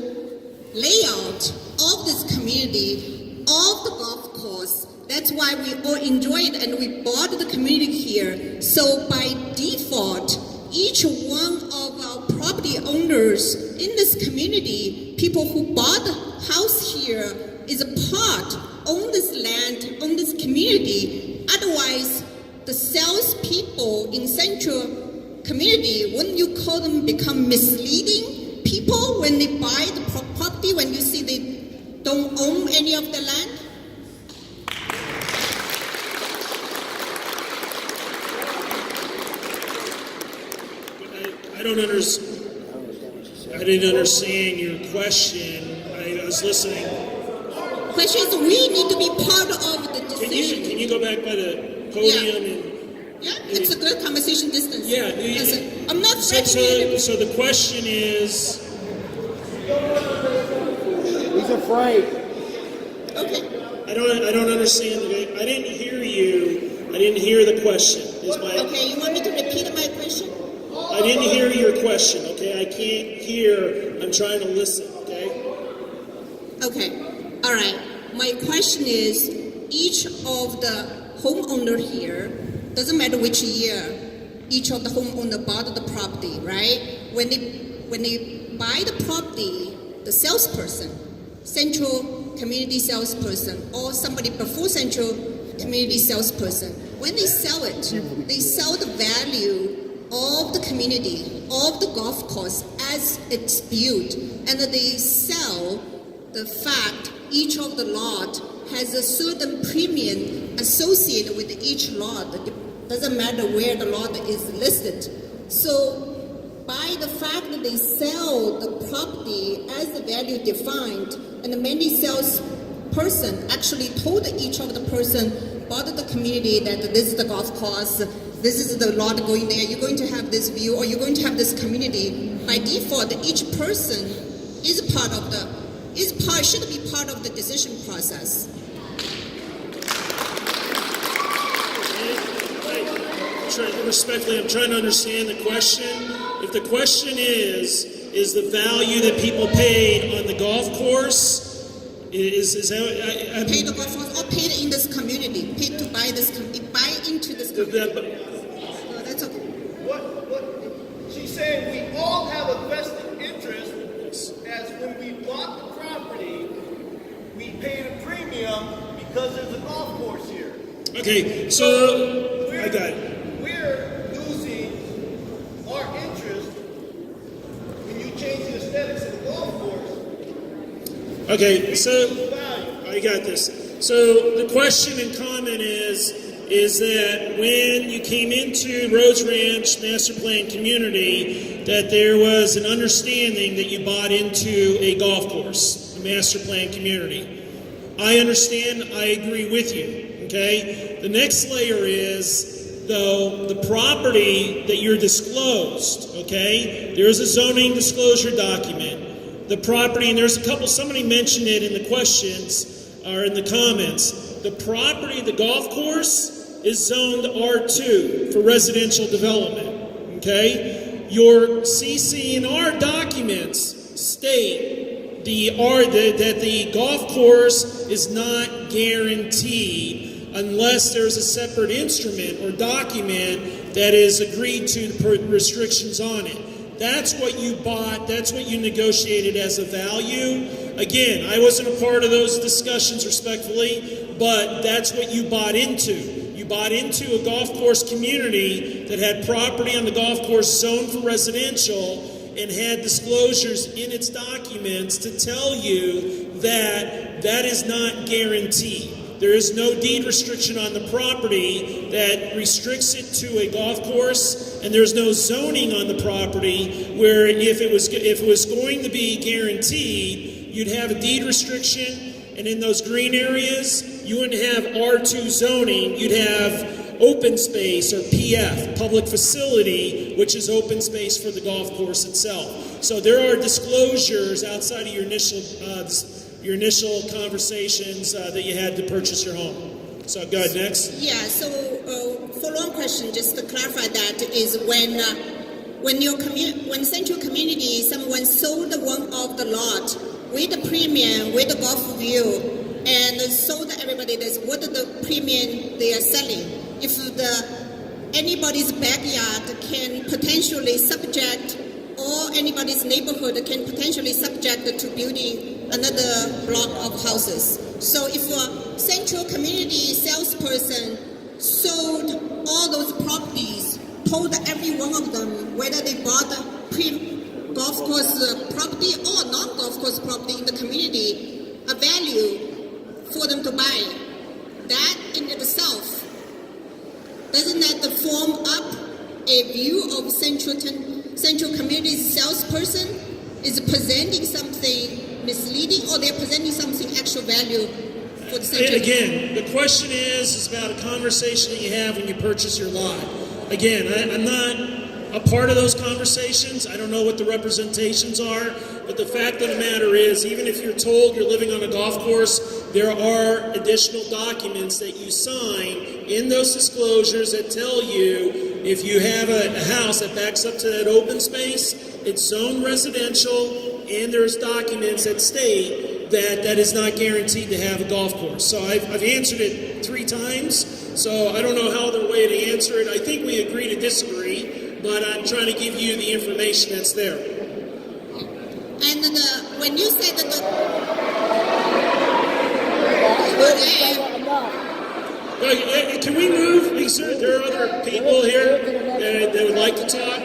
layout of this community, of the golf course. That's why we all enjoy it and we bought the community here. So by default, each one of our property owners in this community, people who bought the house here, is a part, own this land, own this community. Otherwise, the salespeople in Central Community, wouldn't you call them become misleading people when they buy the property, when you see they don't own any of the land? I didn't understand your question. I was listening. Question is, we need to be part of the decision. Can you go back by the podium? Yeah, it's a good conversation distance. Yeah, I'm not threatening so the question is, He's afraid. Okay. I don't understand. I didn't hear you. I didn't hear the question. Okay, you want me to repeat my question? I didn't hear your question. Okay, I can't hear. I'm trying to listen. Okay. Okay. All right. My question is, each of the homeowner here, doesn't matter which year, each of the homeowner bought the property, right? When they buy the property, the salesperson, Central Community salesperson, or somebody before Central Community salesperson, when they sell it, they sell the value of the community, of the golf course as it's built, and they sell the fact each of the lot has a certain premium associated with each lot. It doesn't matter where the lot is listed. So by the fact that they sell the property as the value defined, and many salesperson actually told each of the person bought the community that this is the golf course, this is the lot going there, you're going to have this view, or you're going to have this community. By default, each person is part of should be part of the decision process. Respectfully, I'm trying to understand the question. If the question is the value that people paid on the golf course, is that paid the golf course or paid in this community, paid to buy into this community. No, that's okay. What she's saying, we all have a vested interest, as when we bought the property, we paid a premium because there's a golf course here. Okay, so I got it. We're losing our interest when you change the aesthetics of the golf course. Okay, so I got this. So the question and comment is that when you came into Rhodes Ranch Master Plan Community, that there was an understanding that you bought into a golf course, a Master Plan Community. I understand, I agree with you, okay? The next layer is, though, the property that you're disclosed, okay? There's a zoning disclosure document. The property, and there's a couple, somebody mentioned it in the questions, or in the comments. The property, the golf course, is zoned R2 for residential development, okay? Your CC&R documents state that the golf course is not guaranteed unless there's a separate instrument or document that is agreed to put restrictions on it. That's what you bought, that's what you negotiated as a value. Again, I wasn't a part of those discussions respectfully, but that's what you bought into. You bought into a golf course community that had property on the golf course zoned for residential and had disclosures in its documents to tell you that that is not guaranteed. There is no deed restriction on the property that restricts it to a golf course, and there's no zoning on the property where if it was going to be guaranteed, you'd have a deed restriction, and in those green areas, you wouldn't have R2 zoning, you'd have open space, or PF, public facility, which is open space for the golf course itself. So there are disclosures outside of your initial conversations that you had to purchase your home. So go ahead, next. Yeah, so follow-on question, just to clarify that, is when Central Community, someone sold one of the lot with the premium, with the golf view, and sold everybody this, what are the premium they are selling? If anybody's backyard can potentially subject, or anybody's neighborhood can potentially subject to building another block of houses. So if a Central Community salesperson sold all those properties, told every one of them whether they bought golf course property or non-golf course property in the community, a value for them to buy, that in itself, doesn't that form up a view of Central Community's salesperson is presenting something misleading, or they're presenting something actual value? for the Century. Again, the question is about a conversation that you have when you purchase your lot. Again, I'm not a part of those conversations. I don't know what the representations are, but the fact of the matter is, even if you're told you're living on a golf course, there are additional documents that you sign in those disclosures that tell you if you have a house that backs up to that open space, it's zoned residential, and there's documents that state that that is not guaranteed to have a golf course. So I've answered it 3 times, so I don't know how other way to answer it. I think we agree to disagree, but I'm trying to give you the information that's there. And when you say that Can we move? There are other people here that would like to talk.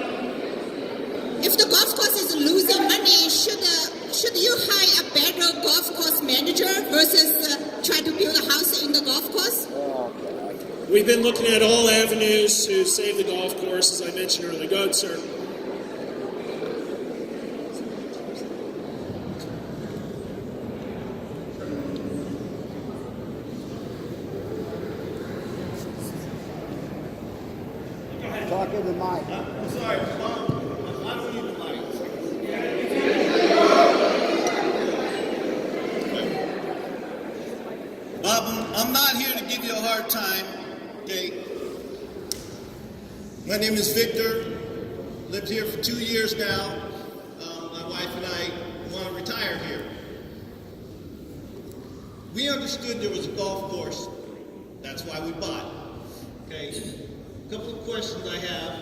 if the golf course is losing money, should you hire a better golf course manager versus try to build a house in the golf course? We've been looking at all avenues to save the golf course, as I mentioned earlier. Go ahead, sir. Talk in the mic. I'm sorry, Bob. I don't need the mic. Bob, I'm not here to give you a hard time, okay? My name is Victor. Lived here for 2 years now. My wife and I want to retire here. We understood there was a golf course. That's why we bought it. Okay? A couple of questions I have.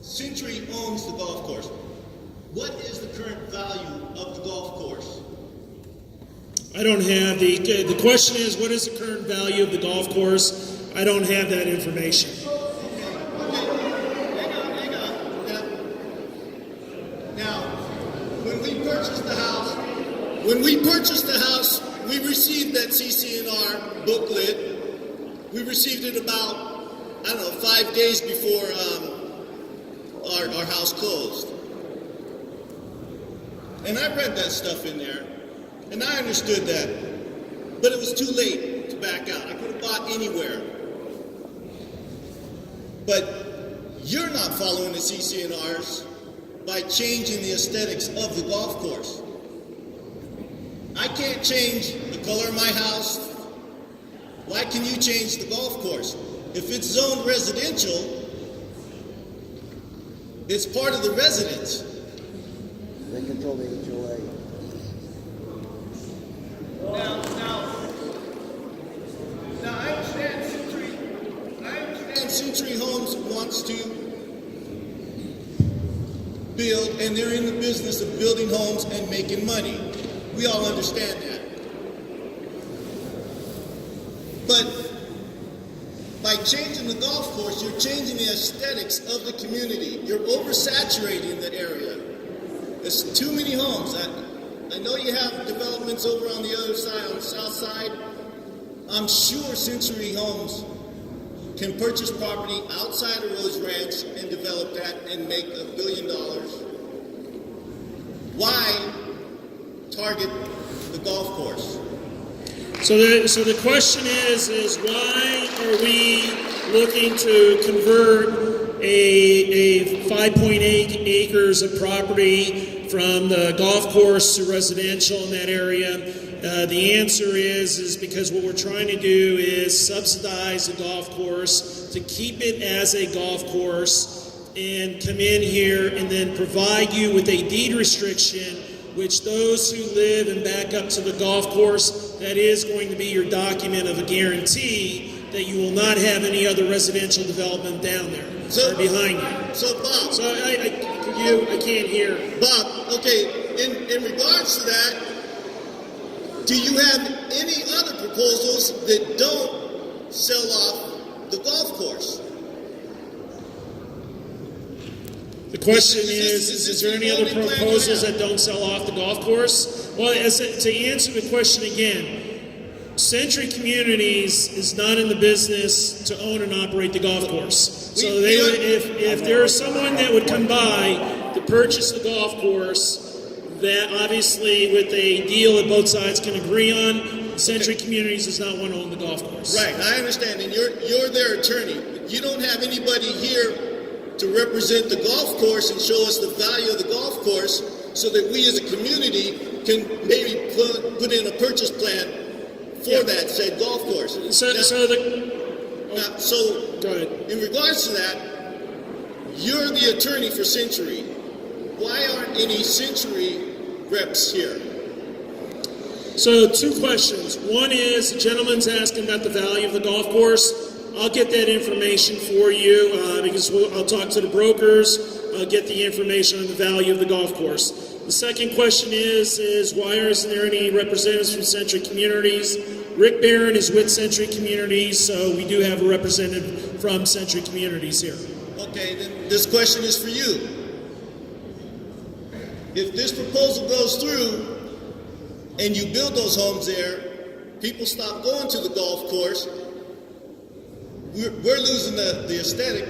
Century owns the golf course. What is the current value of the golf course? I don't have the question is, what is the current value of the golf course? I don't have that information. Hang on. Now, when we purchased the house, we received that CC&R booklet. We received it about, 5 days before our house closed. And I read that stuff in there, and I understood that. But it was too late to back out. I could have bought anywhere. But you're not following the CC&Rs by changing the aesthetics of the golf course. I can't change the color of my house. Why can you change the golf course? If it's zoned residential, it's part of the residence. They control the HOA. Now I understand Century Homes wants to build, and they're in the business of building homes and making money. We all understand that. But by changing the golf course, you're changing the aesthetics of the community. You're oversaturating the area. There's too many homes. I know you have developments over on the other side, on the south side. I'm sure Century Homes can purchase property outside of Rhodes Ranch and develop that and make $1 billion. Why target the golf course? So the question is why are we looking to convert a 5.8 acres of property from the golf course to residential in that area? The answer is because what we're trying to do is subsidize the golf course to keep it as a golf course and come in here and then provide you with a deed restriction, which those who live and back up to the golf course, that is going to be your document of a guarantee that you will not have any other residential development down there or behind you. So Bob, I can't hear. Bob, okay, in regards to that, do you have any other proposals that don't sell off the golf course? The question is there any other proposals that don't sell off the golf course? Well, to answer the question again, Century Communities is not in the business to own and operate the golf course. So if there is someone that would come by to purchase the golf course, that obviously with a deal that both sides can agree on, Century Communities does not want to own the golf course. Right, I understand, and you're their attorney. You don't have anybody here to represent the golf course and show us the value of the golf course so that we as a community can maybe put in a purchase plan for that said golf course. So go ahead. In regards to that, you're the attorney for Century. Why aren't any Century reps here? So 2 questions. One is, the gentleman's asking about the value of the golf course. I'll get that information for you because I'll talk to the brokers. I'll get the information on the value of the golf course. The second question is why isn't there any representatives from Century Communities? Rick Barron is with Century Communities, so we do have a representative from Century Communities here. Okay, then this question is for you. If this proposal goes through and you build those homes there, people stop going to the golf course, we're losing the aesthetic.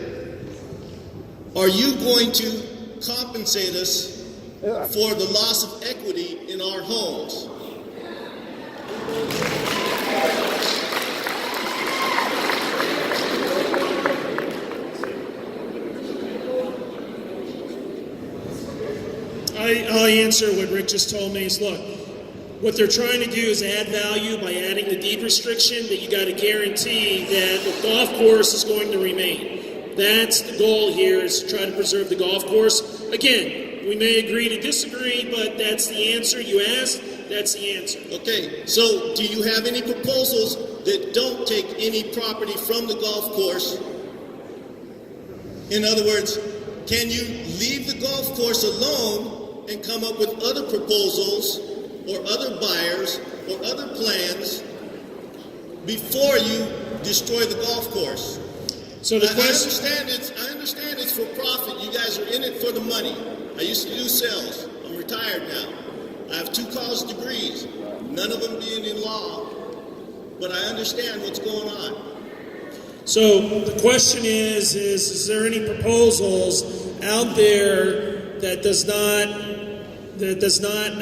Are you going to compensate us for the loss of equity in our homes? I'll answer what Rick just told me is, look, what they're trying to do is add value by adding the deed restriction, that you got to guarantee that the golf course is going to remain. That's the goal here, is to try to preserve the golf course. Again, we may agree to disagree, but that's the answer you asked. That's the answer. Okay, so do you have any proposals that don't take any property from the golf course? In other words, can you leave the golf course alone and come up with other proposals or other buyers or other plans before you destroy the golf course? So the question, I understand it's for profit. You guys are in it for the money. I used to do sales. I'm retired now. I have 2 college degrees, none of them being in law, but I understand what's going on. so the question is there any proposals out there that does not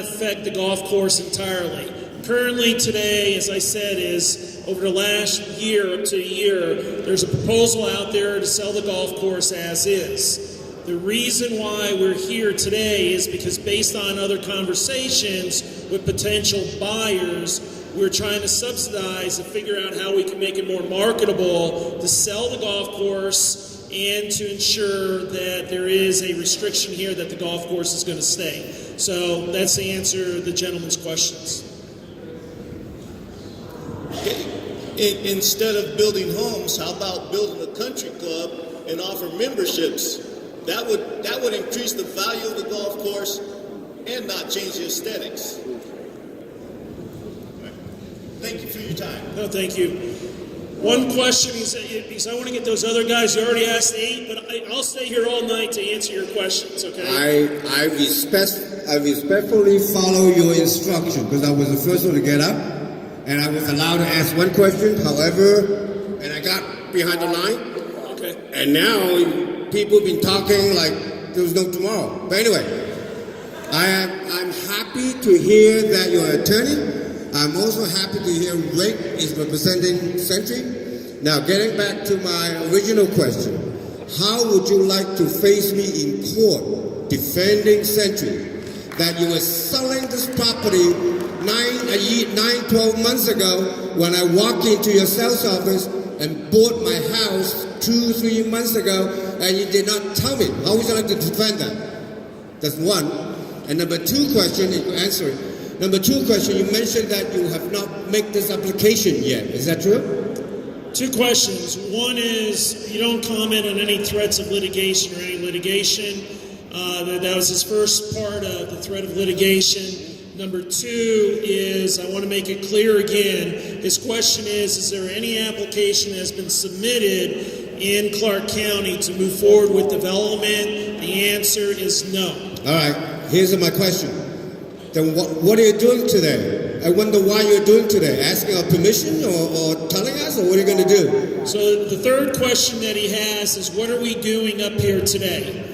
affect the golf course entirely? Currently today, as I said, is over the last year, up to a year, there's a proposal out there to sell the golf course as is. The reason why we're here today is because based on other conversations with potential buyers, we're trying to subsidize and figure out how we can make it more marketable to sell the golf course and to ensure that there is a restriction here that the golf course is going to stay. So that's the answer to the gentleman's questions. Instead of building homes, how about building a country club and offer memberships? That would increase the value of the golf course and not change the aesthetics. Thank you for your time. No, thank you. One question, because I want to get those other guys. You already asked 8, but I'll stay here all night to answer your questions, okay? I respectfully follow your instruction because I was the first one to get up and I was allowed to ask one question. However, and I got behind the line. Okay. And now people have been talking like there was no tomorrow. But anyway, I'm happy to hear that you're an attorney. I'm also happy to hear Rick is representing Century. Now, getting back to my original question, how would you like to face me in court defending Century that you were selling this property 12 months ago when I walked into your sales office and bought my house 2-3 months ago and you did not tell me? How would you like to defend that? That's one. And number 2 question, if you answer it. Number 2 question, you mentioned that you have not made this application yet. Is that true? 2 questions. One is you don't comment on any threats of litigation or any litigation. That was his first part of the threat of litigation. Number 2 is, I want to make it clear again, his question is there any application that has been submitted in Clark County to move forward with development? The answer is no. All right, here's my question. Then what are you doing today? I wonder why you're doing today. Asking our permission or telling us, or what are you going to do? So the third question that he has is, what are we doing up here today?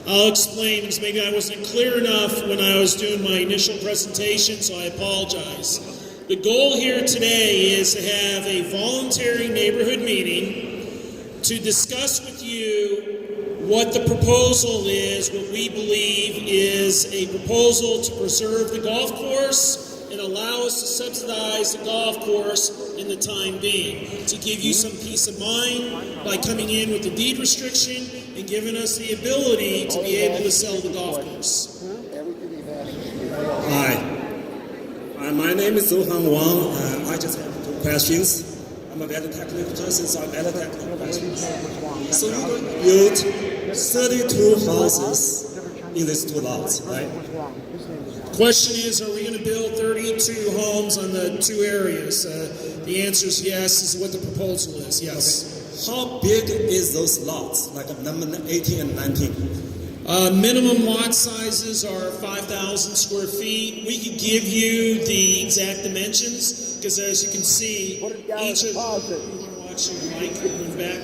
I'll explain because maybe I wasn't clear enough when I was doing my initial presentation, so I apologize. The goal here today is to have a voluntary neighborhood meeting to discuss with you what the proposal is, what we believe is a proposal to preserve the golf course and allow us to subsidize the golf course in the time being, to give you some peace of mind by coming in with the deed restriction and giving us the ability to be able to sell the golf course. Hi, my name is Zohan Wang. I just have 2 questions. I'm a very technical person, so I'm very technical questions. So you're going to build 32 houses in these 2 lots, right? Question is, are we going to build 32 homes on the 2 areas? The answer is yes, is what the proposal is, yes. Okay. How big is those lots, like number 18 and 19? Minimum lot sizes are 5,000 square feet. We could give you the exact dimensions, because as you can see, each of... You want to watch your mic move back?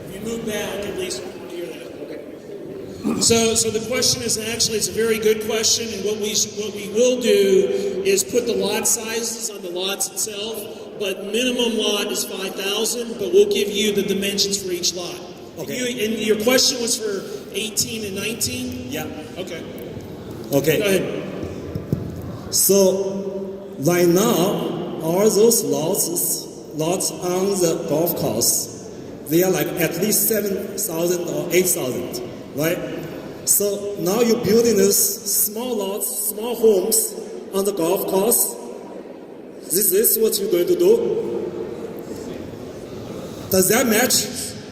If you move back, at least we can hear that. Okay. So the question is, actually, it's a very good question, and what we will do is put the lot sizes on the lots itself, but minimum lot is 5,000, but we'll give you the dimensions for each lot. Okay. And your question was for 18 and 19? Yeah. Okay. Okay. Go ahead. So right now, all those lots on the golf course, they are like at least 7,000 or 8,000, right? So now you're building these small lots, small homes on the golf course. This is what you're going to do? Does that match?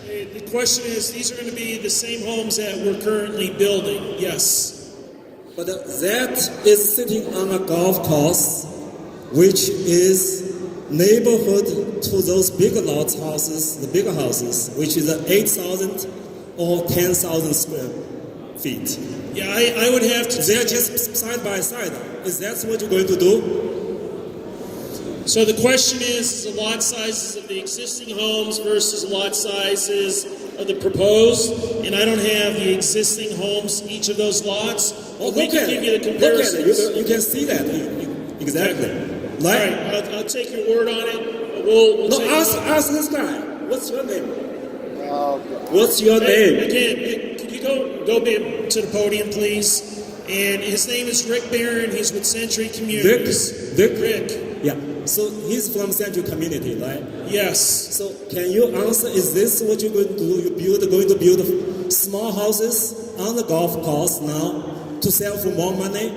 The question is, these are going to be the same homes that we're currently building, yes. But that is sitting on a golf course, which is neighborhood to those bigger lot houses, the bigger houses, which is 8,000 or 10,000 square feet. Yeah, I would have to... They're just side by side. Is that what you're going to do? So the question is the lot sizes of the existing homes versus lot sizes of the proposed, and I don't have the existing homes, each of those lots. Oh, we can give you the comparisons. Look at it. You can see that. Exactly. Right. All right, I'll take your word on it. We'll ask this guy. What's your name? What's your name? Again, could you go to the podium, please? And his name is Rick Barron. He's with Century Communities. Rick? Yeah. So he's from Century Community, right? Yes. So can you answer, is this what you're going to do? You're going to build small houses on the golf course now to sell for more money?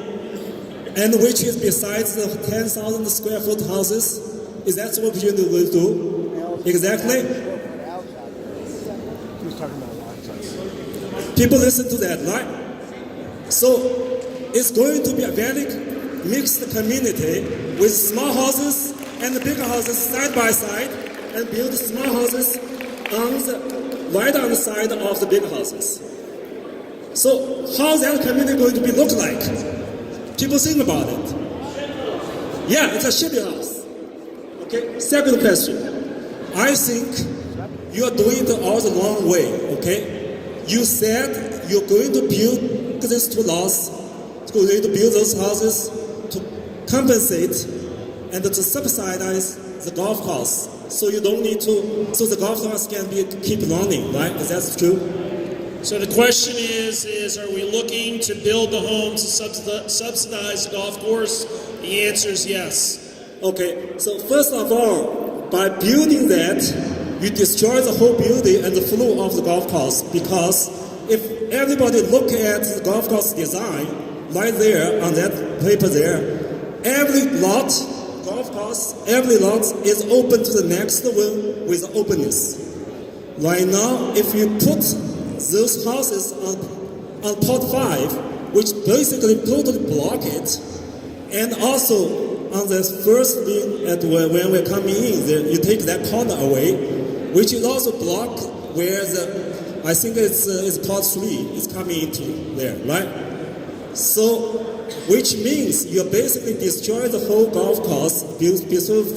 And which is besides the 10,000 square foot houses? Is that what you're going to do? Exactly? He's talking about lot size. People listen to that, right? So it's going to be a very mixed community with small houses and bigger houses side by side, and build small houses right on the side of the big houses. So how's that community going to look like? People think about it. Yeah, it's a shabby house. Okay. Second question. I think you are doing it all the wrong way. Okay. You said you're going to build these 2 lots, you're going to build those houses to compensate and to subsidize the golf course, so you don't need to, so the golf course can keep running, right? Is that true? So the question is are we looking to build the homes to subsidize the golf course? The answer is yes. Okay, so first of all, by building that, you destroy the whole building and the flow of the golf course, because if everybody look at the golf course design right there on that paper there, every lot, golf course, every lot is open to the next one with openness. Right now, if you put those houses on pot 5, which basically totally block it, and also on the first thing when we're coming in, you take that corner away, which is also block where I think it's pot 3 is coming into there, right? So, which means you basically destroy the whole golf course, the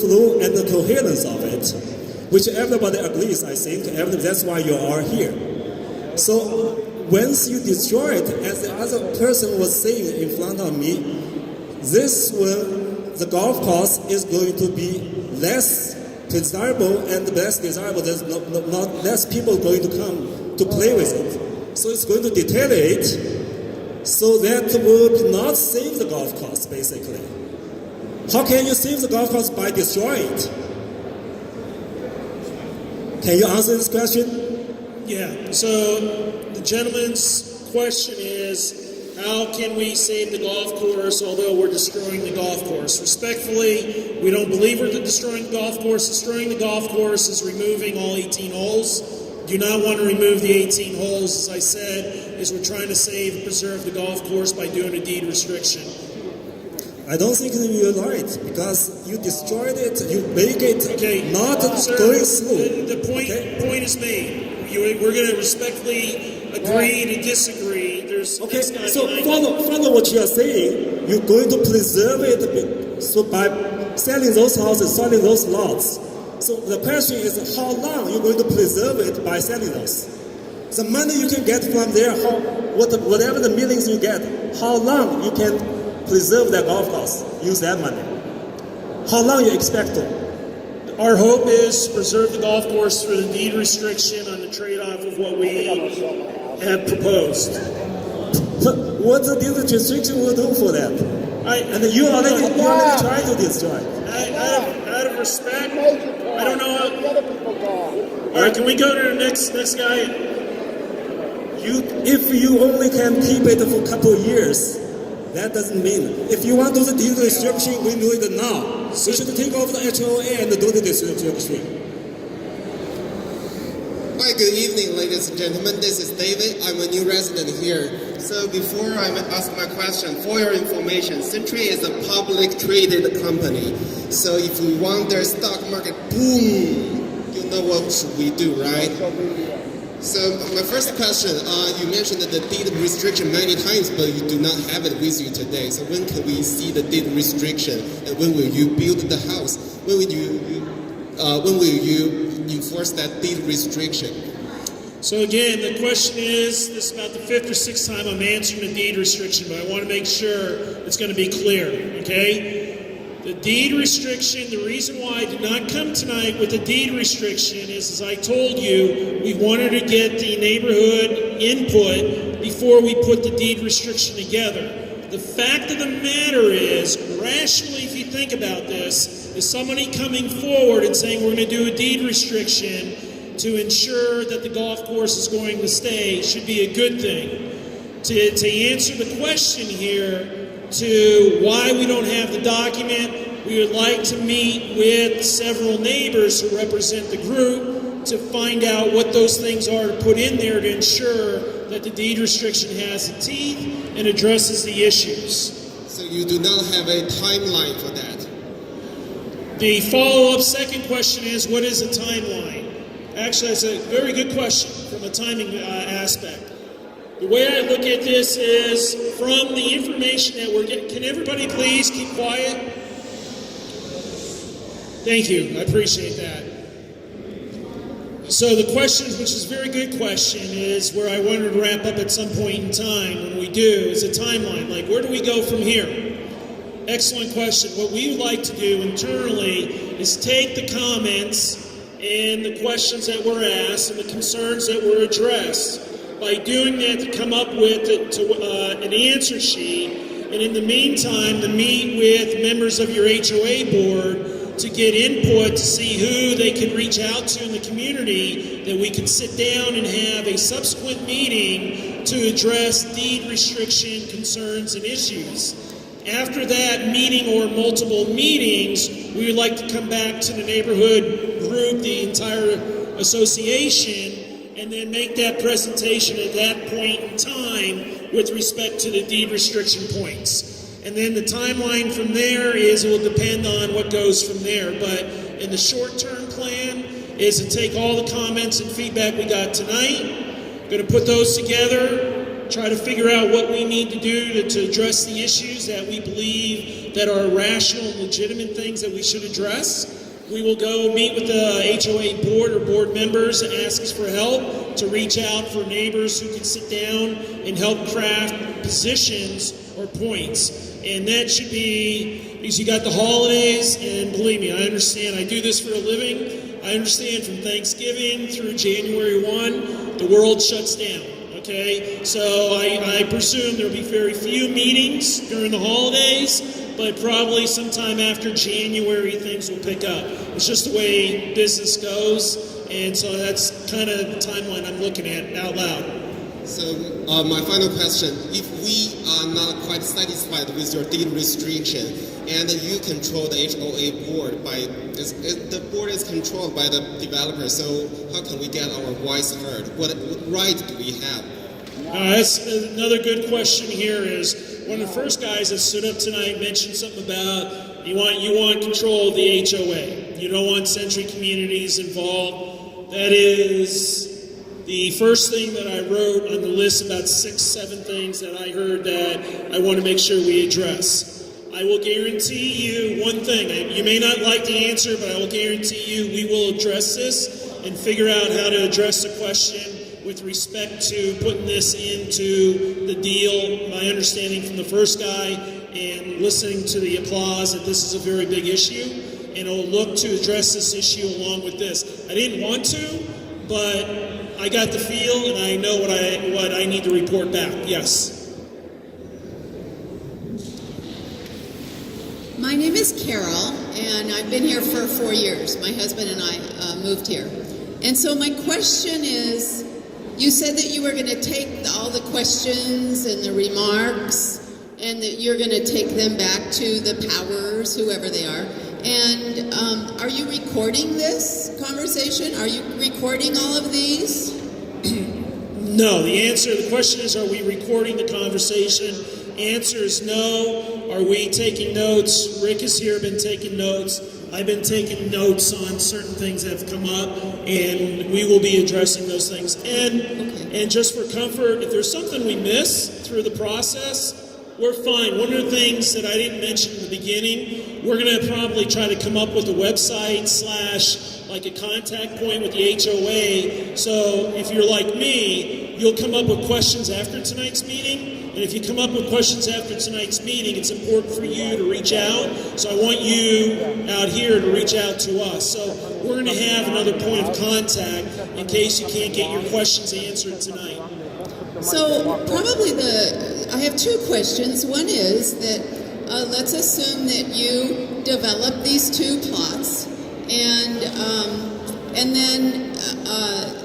flow and the coherence of it, which everybody agrees, I think. That's why you are here. So once you destroy it, as the other person was saying in front of me, this will, the golf course is going to be less desirable and less desirable. There's not less people going to come to play with it. So it's going to deteriorate. So that will not save the golf course, basically. How can you save the golf course? By destroying it? Can you answer this question? Yeah, so the gentleman's question is, how can we save the golf course although we're destroying the golf course? Respectfully, we don't believe we're destroying the golf course. Destroying the golf course is removing all 18 holes. Do not want to remove the 18 holes, as I said, is we're trying to save and preserve the golf course by doing a deed restriction. I don't think you're right, because you destroyed it, you make it not sir, going through. The point is made. We're going to respectfully agree to disagree. There's okay, so follow what you are saying. You're going to preserve it so by selling those houses, selling those lots. So the question is, how long you're going to preserve it by selling those? The money you can get from there, whatever the millions you get, how long you can preserve that golf course, use that money? How long you expect to? Our hope is to preserve the golf course through the deed restriction on the trade-off of what we have proposed. What the deed restriction will do for that? And you already tried to destroy. Out of respect, I don't know how. All right, can we go to the next guy? If you only can keep it for a couple of years, that doesn't mean. If you want to do the deed restriction, we do it now. We should take over the HOA and do the deed restriction. Hi, good evening, ladies and gentlemen. This is David. I'm a new resident here. So before I ask my question, for your information, Century is a public traded company. So if we want their stock market, boom, you know what should we do, right? So my first question, you mentioned the deed restriction many times, but you do not have it with you today. So when can we see the deed restriction, and when will you build the house? When will you enforce that deed restriction? So again, the question is, this is about the 5th or 6th time I'm answering the deed restriction, but I want to make sure it's going to be clear, okay? The deed restriction, the reason why I did not come tonight with the deed restriction is, as I told you, we wanted to get the neighborhood input before we put the deed restriction together. The fact of the matter is, rationally, if you think about this, is somebody coming forward and saying we're going to do a deed restriction to ensure that the golf course is going to stay should be a good thing. To answer the question here, to why we don't have the document, we would like to meet with several neighbors who represent the group to find out what those things are to put in there to ensure that the deed restriction has the teeth and addresses the issues. So you do not have a timeline for that? The follow-up second question is, what is a timeline? Actually, that's a very good question from a timing aspect. The way I look at this is, from the information that we're getting, can everybody please keep quiet? Thank you, I appreciate that. So the question, which is a very good question, is where I wanted to wrap up at some point in time. When we do, is a timeline. Like, where do we go from here? Excellent question. What we would like to do internally is take the comments and the questions that were asked and the concerns that were addressed. By doing that, to come up with an answer sheet, and in the meantime, to meet with members of your HOA board to get input to see who they can reach out to in the community, that we can sit down and have a subsequent meeting to address deed restriction concerns and issues. After that meeting or multiple meetings, we would like to come back to the neighborhood group, the entire association, and then make that presentation at that point in time with respect to the deed restriction points. And then the timeline from there is, it will depend on what goes from there. But in the short-term plan is to take all the comments and feedback we got tonight, going to put those together, try to figure out what we need to do to address the issues that we believe that are rational and legitimate things that we should address. We will go meet with the HOA board or board members and ask us for help to reach out for neighbors who can sit down and help craft positions or points. And that should be, because you got the holidays, and believe me, I understand, I do this for a living. I understand from Thanksgiving through January 1, the world shuts down. Okay, so I presume there'll be very few meetings during the holidays, but probably sometime after January things will pick up. It's just the way business goes, and so that's kind of the timeline I'm looking at out loud. So my final question, if we are not quite satisfied with your deed restriction and you control the HOA board, the board is controlled by the developer, so how can we get our voice heard? What right do we have? That's another good question here is, one of the first guys that stood up tonight mentioned something about you want control of the HOA. You don't want Century Communities involved. That is the first thing that I wrote on the list, about 6-7 things that I heard that I want to make sure we address. I will guarantee you one thing. You may not like the answer, but I will guarantee you we will address this and figure out how to address the question with respect to putting this into the deal. My understanding from the first guy and listening to the applause that this is a very big issue, and I'll look to address this issue along with this. I didn't want to, but I got the feel and I know what I need to report back. Yes. My name is Carol, and I've been here for 4 years. My husband and I moved here. And so my question is, you said that you were going to take all the questions and the remarks and that you're going to take them back to the powers, whoever they are. And are you recording this conversation? Are you recording all of these? No. The question is, are we recording the conversation? Answer is no. Are we taking notes? Rick is here, been taking notes. I've been taking notes on certain things that have come up, and we will be addressing those things. And just for comfort, if there's something we miss through the process, we're fine. One of the things that I didn't mention in the beginning, we're going to probably try to come up with a website / like a contact point with the HOA. So if you're like me, you'll come up with questions after tonight's meeting. And if you come up with questions after tonight's meeting, it's important for you to reach out. So I want you out here to reach out to us. So we're going to have another point of contact in case you can't get your questions answered tonight. So probably I have 2 questions. One is that let's assume that you develop these 2 plots, and then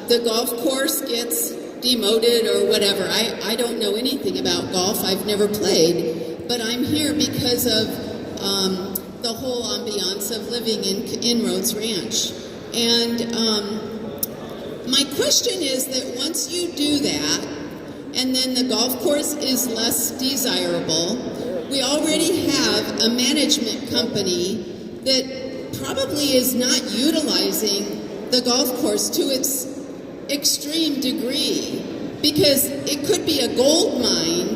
the golf course gets demoted or whatever. I don't know anything about golf. I've never played, but I'm here because of the whole ambiance of living in Rhodes Ranch. And my question is that once you do that, and then the golf course is less desirable, we already have a management company that probably is not utilizing the golf course to its extreme degree, because it could be a gold mine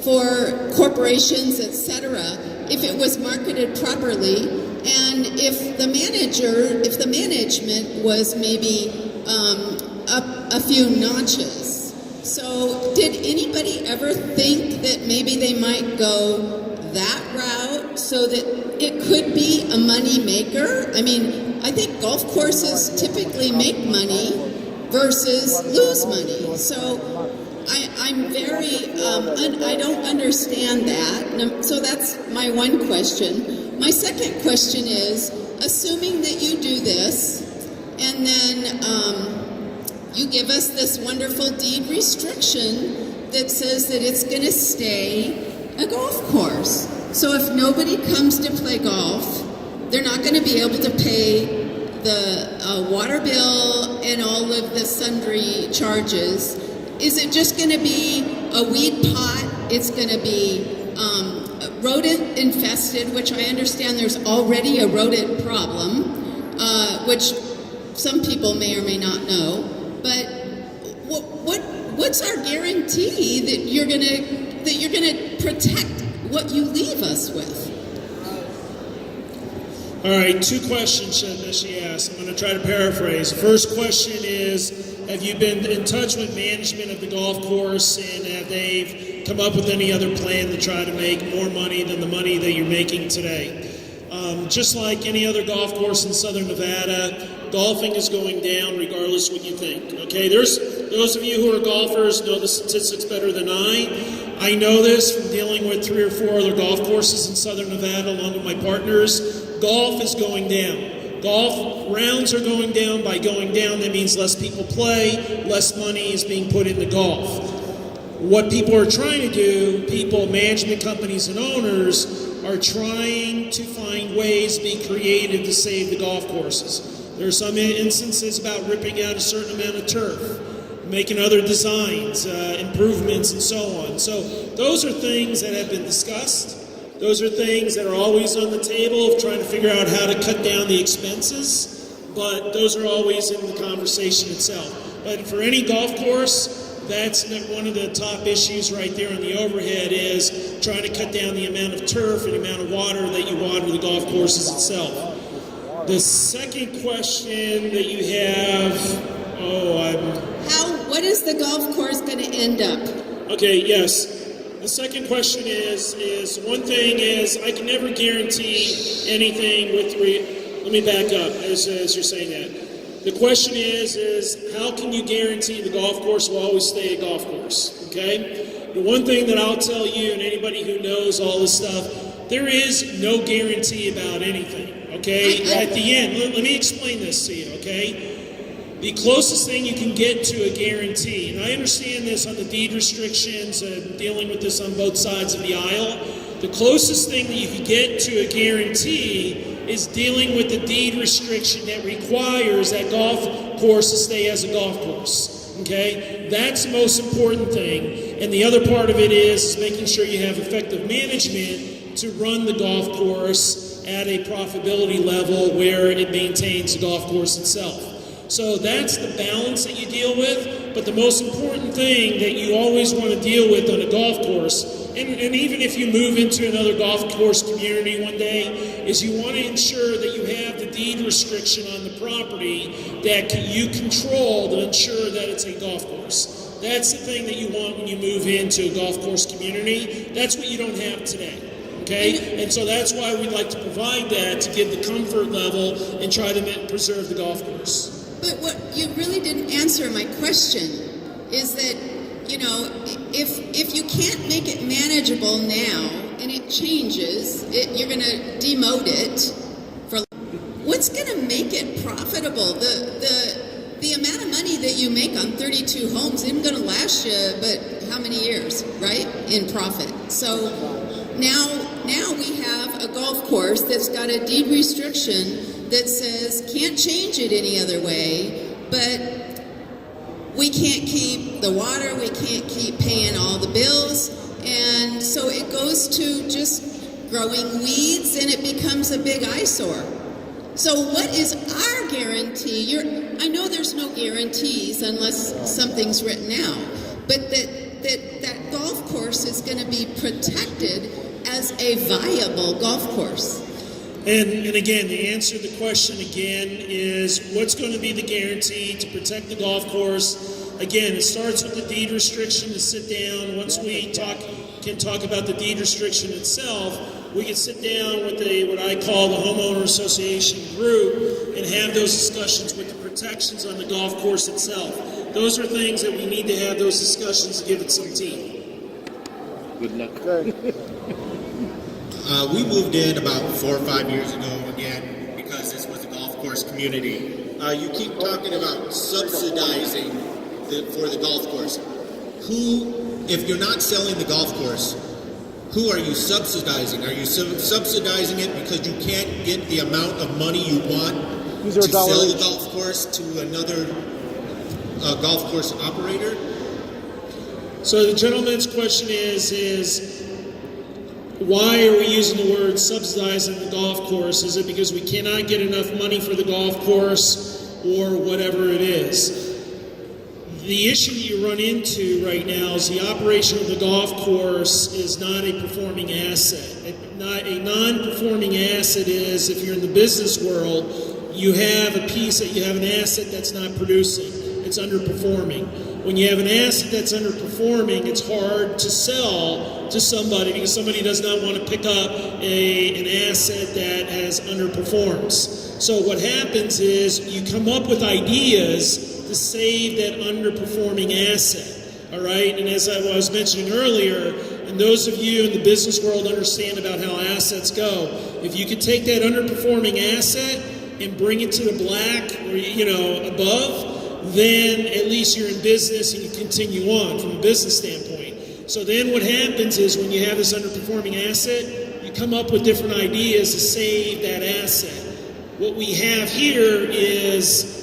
for corporations, etc., if it was marketed properly, and if the management was maybe up a few notches. So did anybody ever think that maybe they might go that route so that it could be a money maker? I mean, I think golf courses typically make money versus lose money. So I'm very, I don't understand that. So that's my one question. My second question is, assuming that you do this, and then you give us this wonderful deed restriction that says that it's going to stay a golf course. So if nobody comes to play golf, they're not going to be able to pay the water bill and all of the sundry charges. Is it just going to be a weed pot? It's going to be rodent infested, which I understand there's already a rodent problem, which some people may or may not know. But what's our guarantee that you're gonna protect what you leave us with? All right, 2 questions that she asked. I'm going to try to paraphrase. The first question is, have you been in touch with management of the golf course, and have they come up with any other plan to try to make more money than the money that you're making today? Just like any other golf course in Southern Nevada, golfing is going down regardless what you think. Okay, there's those of you who are golfers know the statistics better than I know this from dealing with 3 or 4 other golf courses in Southern Nevada along with my partners. Golf is going down. Golf rounds are going down. By going down, that means less people play, less money is being put into golf. What people are trying to do, people, management companies and owners, are trying to find ways to be creative to save the golf courses. There are some instances about ripping out a certain amount of turf, making other designs, improvements, and so on. So those are things that have been discussed. Those are things that are always on the table of trying to figure out how to cut down the expenses, but those are always in the conversation itself. But for any golf course, that's one of the top issues right there on the overhead is trying to cut down the amount of turf and the amount of water that you water the golf courses itself. The second question that you have, what is the golf course going to end up? Okay, yes. The second question is one thing is I can never guarantee anything with let me back up as you're saying that. The question is how can you guarantee the golf course will always stay a golf course, okay? The one thing that I'll tell you and anybody who knows all this stuff, there is no guarantee about anything, okay? At the end, let me explain this to you, okay? The closest thing you can get to a guarantee, and I understand this on the deed restrictions, dealing with this on both sides of the aisle, the closest thing that you can get to a guarantee is dealing with the deed restriction that requires that golf course to stay as a golf course, okay? That's the most important thing, and the other part of it is making sure you have effective management to run the golf course at a profitability level where it maintains the golf course itself. So that's the balance that you deal with, but the most important thing that you always want to deal with on a golf course, and even if you move into another golf course community one day, is you want to ensure that you have the deed restriction on the property that you control to ensure that it's a golf course. That's the thing that you want when you move into a golf course community. That's what you don't have today. Okay? And so that's why we'd like to provide that to give the comfort level and try to preserve the golf course. But what you really didn't answer my question is that, you know, if you can't make it manageable now and it changes, you're going to demote it. What's going to make it profitable? The amount of money that you make on 32 homes isn't going to last you but how many years, right, in profit? So now we have a golf course that's got a deed restriction that says can't change it any other way, but we can't keep the water, we can't keep paying all the bills, and so it goes to just growing weeds and it becomes a big eyesore. So what is our guarantee? I know there's no guarantees unless something's written out, but that golf course is going to be protected as a viable golf course. And again, the answer to the question again is what's going to be the guarantee to protect the golf course? Again, it starts with the deed restriction to sit down. Once we can talk about the deed restriction itself, we can sit down with what I call the homeowner association group and have those discussions with the protections on the golf course itself. Those are things that we need to have those discussions to give it some teeth. Good luck. We moved in about 4 or 5 years ago again because this was a golf course community. You keep talking about subsidizing for the golf course. If you're not selling the golf course, who are you subsidizing? Are you subsidizing it because you can't get the amount of money you want to sell the golf course to another golf course operator? So the gentleman's question is why are we using the word subsidizing the golf course? Is it because we cannot get enough money for the golf course or whatever it is? The issue you run into right now is the operation of the golf course is not a performing asset. A non-performing asset is, if you're in the business world, you have an asset that's not producing. it's underperforming. When you have an asset that's underperforming, it's hard to sell to somebody because somebody does not want to pick up an asset that has underperforms. So what happens is you come up with ideas to save that underperforming asset. All right, and as I was mentioning earlier, and those of you in the business world understand about how assets go, if you could take that underperforming asset and bring it to the black or above, then at least you're in business and you continue on from a business standpoint. So then what happens is when you have this underperforming asset, you come up with different ideas to save that asset. What we have here is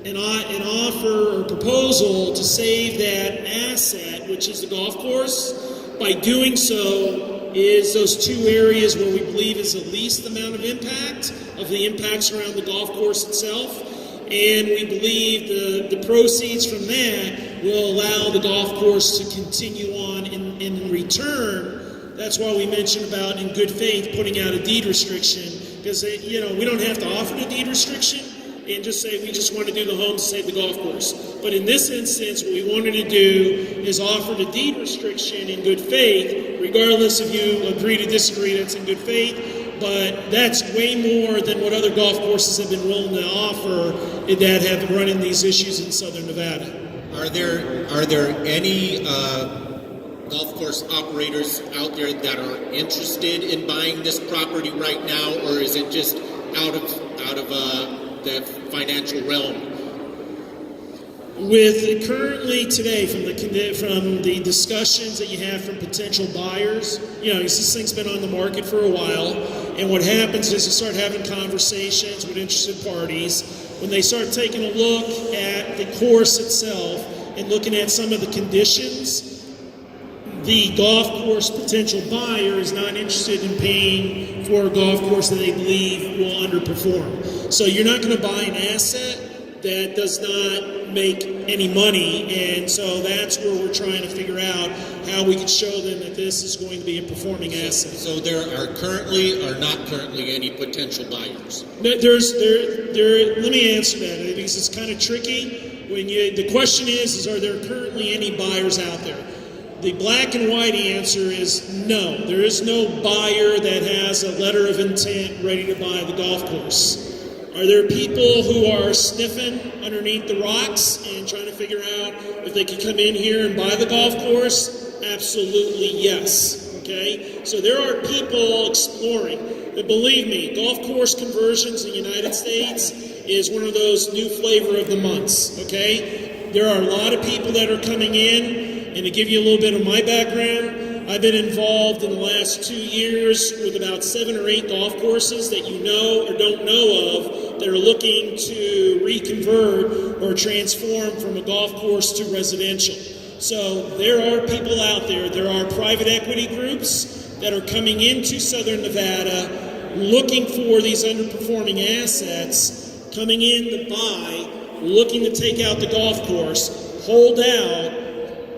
an offer or proposal to save that asset, which is the golf course. By doing so is those two areas where we believe is the least amount of impact of the impacts around the golf course itself. And we believe the proceeds from that will allow the golf course to continue on in return. That's why we mentioned about, in good faith, putting out a deed restriction, because we don't have to offer the deed restriction and just say we just want to do the home to save the golf course. But in this instance, what we wanted to do is offer the deed restriction in good faith, regardless if you agree to disagree, that's in good faith. But that's way more than what other golf courses have been willing to offer that have run in these issues in Southern Nevada. Are there any golf course operators out there that are interested in buying this property right now, or is it just out of the financial realm? With currently today, from the discussions that you have from potential buyers, this thing's been on the market for a while, and what happens is you start having conversations with interested parties. When they start taking a look at the course itself and looking at some of the conditions, the golf course potential buyer is not interested in paying for a golf course that they believe will underperform. So you're not going to buy an asset that does not make any money, and so that's where we're trying to figure out how we can show them that this is going to be a performing asset. So there are currently or not currently any potential buyers? Let me answer that because it's kind of tricky. The question is are there currently any buyers out there? The black and white answer is no. There is no buyer that has a letter of intent ready to buy the golf course. Are there people who are sniffing underneath the rocks and trying to figure out if they can come in here and buy the golf course? Absolutely yes. Okay? So there are people exploring. But believe me, golf course conversions in the United States is one of those new flavor of the months. Okay? There are a lot of people that are coming in. And to give you a little bit of my background, I've been involved in the last 2 years with about 7 or 8 golf courses that you know or don't know of that are looking to reconvert or transform from a golf course to residential. So there are people out there. There are private equity groups that are coming into Southern Nevada looking for these underperforming assets, coming in to buy, looking to take out the golf course, hold out,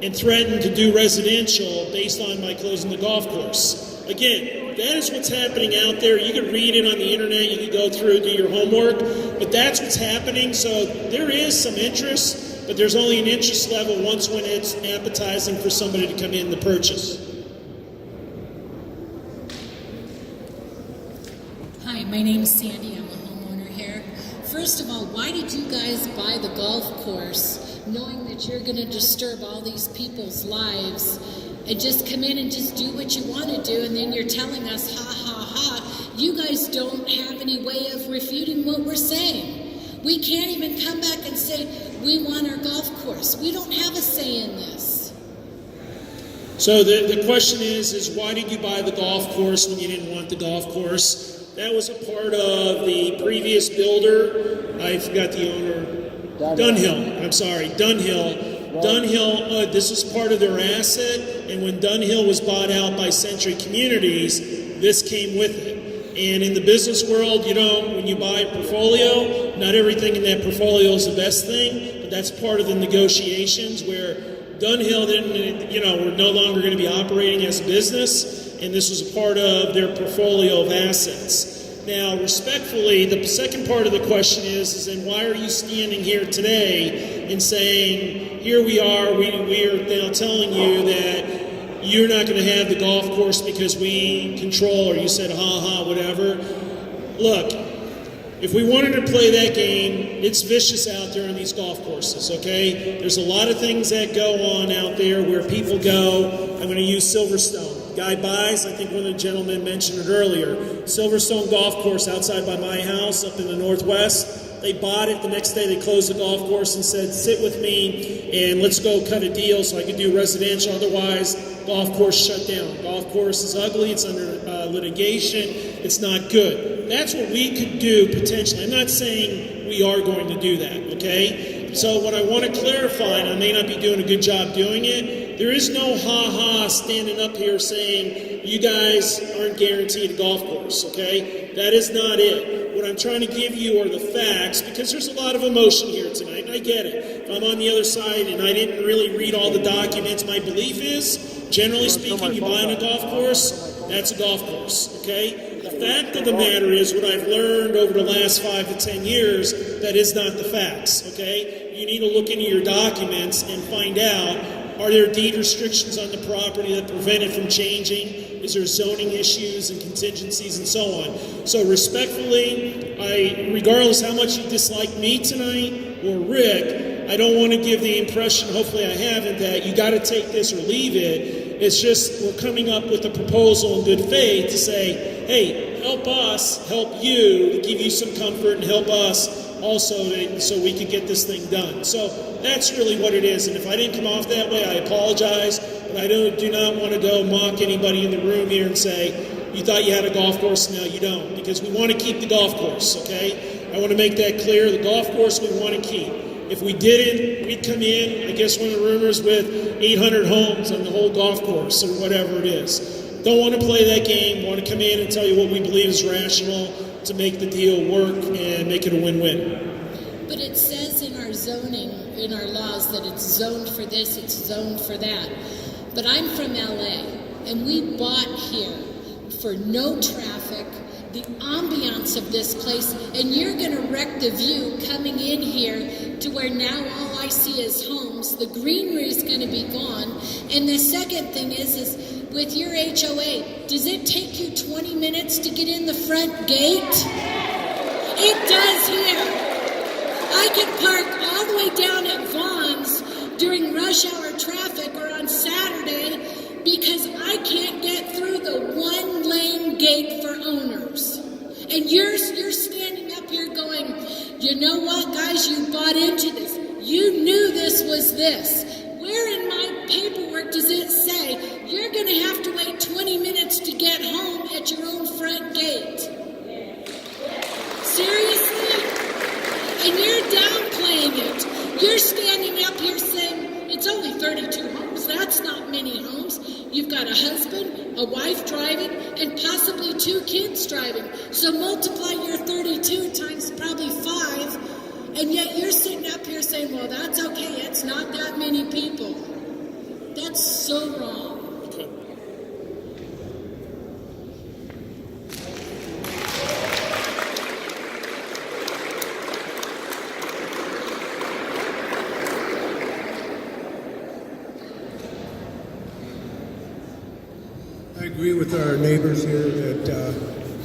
and threaten to do residential based on my closing the golf course. Again, that is what's happening out there. You can read it on the internet, you can go through, do your homework, but that's what's happening. So there is some interest, but there's only an interest level once when it's appetizing for somebody to come in to purchase. Hi, my name's Sandy. I'm a homeowner here. First of all, why did you guys buy the golf course knowing that you're going to disturb all these people's lives and just come in and just do what you want to do, and then you're telling us, ha, ha, ha, you guys don't have any way of refuting what we're saying. We can't even come back and say, we want our golf course. We don't have a say in this. So the question is why did you buy the golf course when you didn't want the golf course? That was a part of the previous builder. I forgot the owner. Dunhill. I'm sorry, Dunhill. Dunhill, this was part of their asset, and when Dunhill was bought out by Century Communities, this came with it. And in the business world, when you buy a portfolio, not everything in that portfolio is the best thing, but that's part of the negotiations where Dunhill were no longer going to be operating as a business, and this was a part of their portfolio of assets. Now, respectfully, the second part of the question is then why are you standing here today and saying, here we are now telling you that you're not going to have the golf course because we control, or you said, whatever. Look, if we wanted to play that game, it's vicious out there on these golf courses, okay? There's a lot of things that go on out there where people go. I'm going to use Silverstone. Guy buys, I think one of the gentlemen mentioned it earlier, Silverstone Golf Course outside by my house up in the Northwest. They bought it. The next day they closed the golf course and said, sit with me and let's go cut a deal so I could do residential. Otherwise, golf course shut down. Golf course is ugly. It's under litigation. It's not good. That's what we could do potentially. I'm not saying we are going to do that, okay? So what I want to clarify, and I may not be doing a good job doing it, there is no standing up here saying you guys aren't guaranteed a golf course, okay? That is not it. What I'm trying to give you are the facts, because there's a lot of emotion here tonight, and I get it. If I'm on the other side and I didn't really read all the documents, my belief is, generally speaking, you buy in a golf course, that's a golf course, okay? The fact of the matter is, what I've learned over the last 5 to 10 years, that is not the facts, okay? You need to look into your documents and find out, are there deed restrictions on the property that prevent it from changing? Is there zoning issues and contingencies and so on? So respectfully, regardless how much you dislike me tonight or Rick, I don't want to give the impression, hopefully I haven't, that you got to take this or leave it. It's just we're coming up with a proposal in good faith to say, hey, help us, help you, to give you some comfort and help us also so we can get this thing done. So that's really what it is. And if I didn't come off that way, I apologize. But I do not want to go mock anybody in the room here and say, you thought you had a golf course, now you don't. Because we want to keep the golf course, okay? I want to make that clear. The golf course we want to keep. If we didn't, we'd come in, I guess one of the rumors, with 800 homes on the whole golf course or whatever it is. Don't want to play that game. Want to come in and tell you what we believe is rational to make the deal work and make it a win-win. But it says in our zoning, in our laws, that it's zoned for this, it's zoned for that. But I'm from LA, and we bought here for no traffic, the ambiance of this place, and you're going to wreck the view coming in here to where now all I see is homes. The greenery is going to be gone. And the second thing is with your HOA, does it take you 20 minutes to get in the front gate? It does here. I can park all the way down at Vaughn's during rush hour traffic or on Saturday because I can't get through the one-lane gate for owners. And you're standing up here going, you know what, guys, you bought into this. You knew this was this. Where in my paperwork does it say you're going to have to wait 20 minutes to get home at your own front gate? Seriously? And you're downplaying it. You're standing up here saying it's only 32 homes. That's not many homes. You've got a husband, a wife driving, and possibly 2 kids driving. So multiply your 32 times probably 5, and yet you're sitting up here saying, well, that's okay. It's not that many people. That's so wrong. I agree with our neighbors here that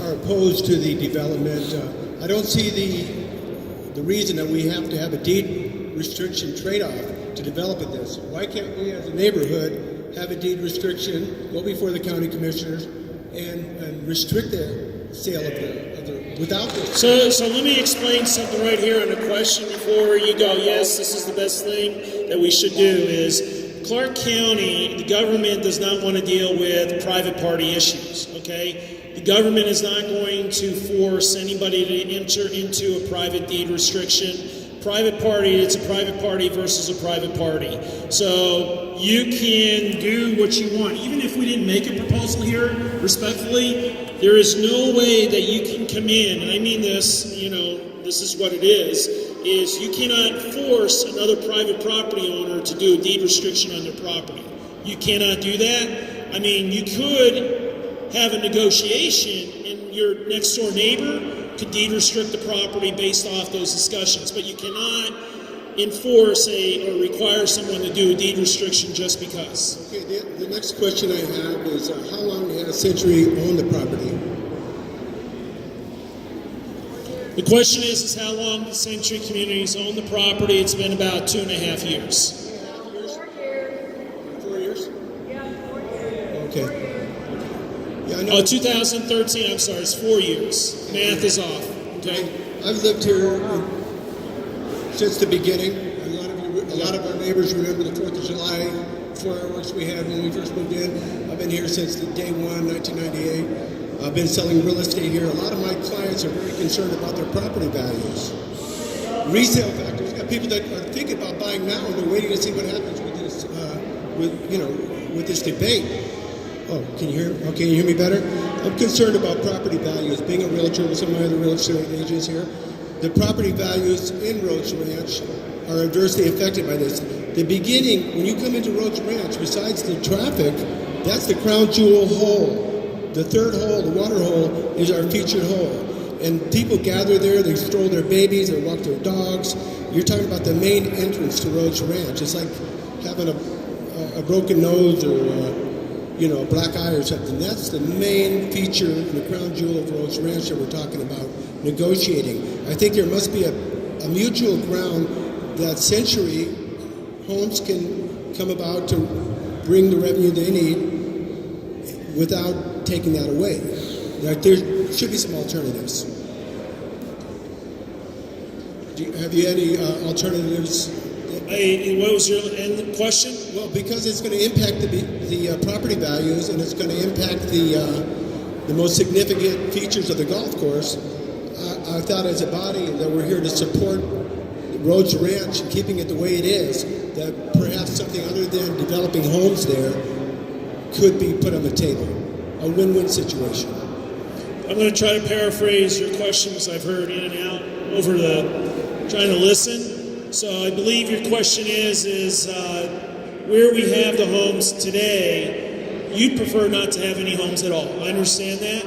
are opposed to the development. I don't see the reason that we have to have a deed restriction trade-off to develop this. Why can't we as a neighborhood have a deed restriction, go before the county commissioners, and restrict the sale of the without this? So let me explain something right here on a question before you go, yes, this is the best thing that we should do is Clark County, the government does not want to deal with private party issues, okay? The government is not going to force anybody to enter into a private deed restriction. Private party, it's a private party versus a private party. So you can do what you want. Even if we didn't make a proposal here, respectfully, there is no way that you can come in, and I mean this, this is what it is you cannot force another private property owner to do a deed restriction on their property. You cannot do that. I mean, you could have a negotiation and, your next door neighbor could deed restrict the property based off those discussions, but you cannot enforce or require someone to do a deed restriction just because. Okay, the next question I have is how long has Century owned the property? The question is how long the Century Communities own the property. It's been about 2.5 years. 4 years? Okay. Yeah, I know. 2013, I'm sorry, it's 4 years. Math is off. Okay. I've lived here since the beginning. A lot of our neighbors remember the 4th of July fireworks we had when we first moved in. I've been here since the day one, 1998. I've been selling real estate here. A lot of my clients are very concerned about their property values. Resale factors. Got people that are thinking about buying now and they're waiting to see what happens with this, with this debate. Oh, can you hear? Oh, can you hear me better? I'm concerned about property values. Being a realtor with some of my other real estate agents here, the property values in Rhodes Ranch are adversely affected by this. The beginning, when you come into Rhodes Ranch, besides the traffic, that's the crown jewel hole. The third hole, the water hole, is our featured hole. And people gather there, they stroll their babies, they walk their dogs. You're talking about the main entrance to Rhodes Ranch. It's like having a broken nose or a black eye or something. That's the main feature and the crown jewel of Rhodes Ranch that we're talking about negotiating. I think there must be a mutual ground that Century Homes can come about to bring the revenue they need without taking that away. There should be some alternatives. Have you any alternatives? What was your end question? Well, because it's going to impact the property values and it's going to impact the most significant features of the golf course, I thought as a body that we're here to support Rhodes Ranch and keeping it the way it is, that perhaps something other than developing homes there could be put on the table. A win-win situation. I'm going to try to paraphrase your question because I've heard in and out over trying to listen. So I believe your question is where we have the homes today, you'd prefer not to have any homes at all. I understand that.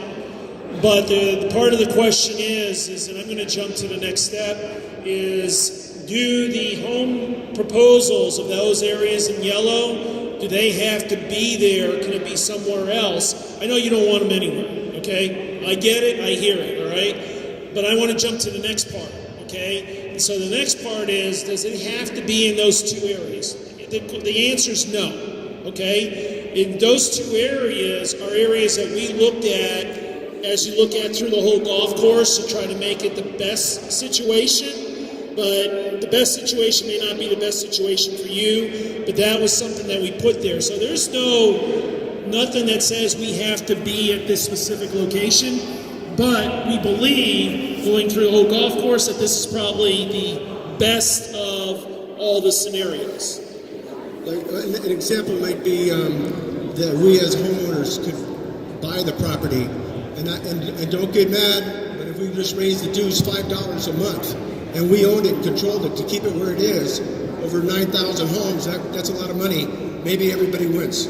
But the part of the question is, and I'm going to jump to the next step, is do the home proposals of those areas in yellow, do they have to be there? Can it be somewhere else? I know you don't want them anywhere, okay? I get it, I hear it, all right? But I want to jump to the next part, okay? And so the next part is, does it have to be in those two areas? The answer is no, okay? In those two areas are areas that we looked at as you look at through the whole golf course to try to make it the best situation. But the best situation may not be the best situation for you, but that was something that we put there. So there's nothing that says we have to be at this specific location, but we believe, going through the whole golf course, that this is probably the best of all the scenarios. Like, an example might be that we as homeowners could buy the property, and don't get mad, but if we just raise the dues $5 a month, and we owned it and controlled it to keep it where it is, over 9,000 homes, that's a lot of money. Maybe everybody wins.